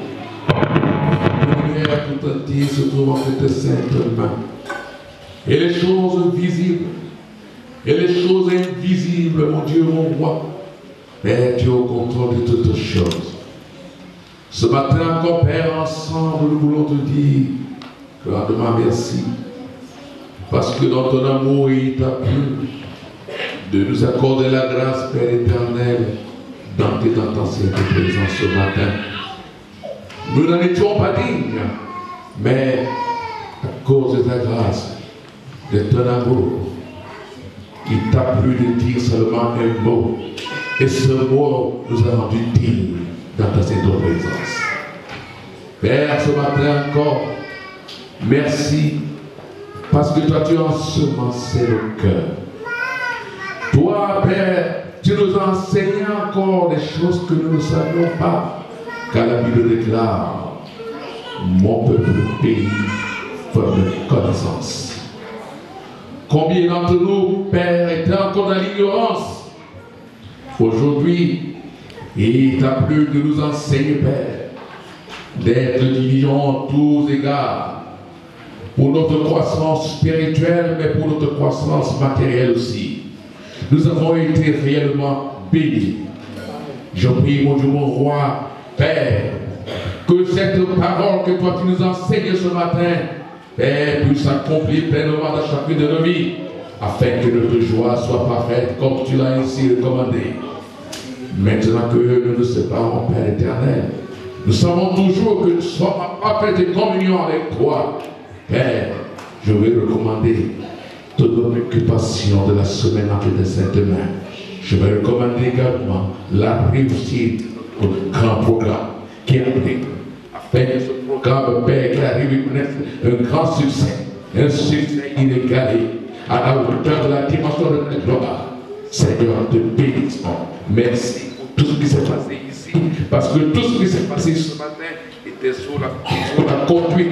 Lumière tout entier se trouve en cette sainte main. Et les choses visibles et les choses invisibles, mon Dieu, mon roi, Père, tu es au contrôle de toutes choses. Ce matin encore, Père, ensemble, nous voulons te dire, grandement merci, parce que dans ton amour, il t'a plu de nous accorder la grâce, Père éternel, d'entrer dans ta sainte présence ce matin. Nous n'en étions pas dignes, mais à cause de ta grâce, de ton amour, il t'a plu de dire seulement un mot. Et ce mot nous a rendu dignes dans ta sainte présence. Père, ce matin encore, merci Parce que toi, tu as ensemencé le cœur. Toi, Père, tu nous as enseigné encore des choses que nous ne savions pas. Car la Bible déclare, mon peuple pays faute de connaissance. Combien d'entre nous, Père, étaient encore dans l'ignorance? Aujourd'hui, il t'a plu de nous enseigner, Père, d'être diligents en tous égards, pour notre croissance spirituelle, mais pour notre croissance matérielle aussi. Nous avons été réellement bénis. Je prie, mon Dieu, mon roi, Père, que cette parole que toi tu nous enseignes ce matin, Père, puisse s'accomplir pleinement dans chacune de nos vies, afin que notre joie soit parfaite comme tu l'as ainsi recommandé. Maintenant que nous nous séparons, Père éternel, nous savons toujours que nous sommes en parfaite communion avec toi. Père, je vais recommander toute l'occupation de la semaine entre tes saintes mains. Je vais recommander également la réussite pour le grand programme qui arrive. Afin que ce programme, Père, qui arrive connaisse un grand succès, un succès inégalé, à la hauteur de la dimension de ta gloire. Seigneur, te bénissons. Merci pour tout ce qui s'est passé ici, parce que tout ce qui s'est passé ce matin était sous la conduite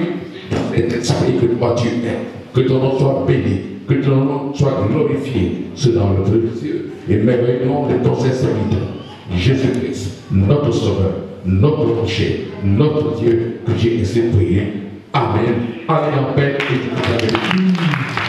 de cet esprit que toi tu es. Que ton nom soit béni, que ton nom soit glorifié, c'est dans le précieux et merveilleux nom de ton serviteur, Jésus-Christ, notre Sauveur, notre rocher, notre Dieu, que j'ai ainsi prié. Amen. Allez en paix et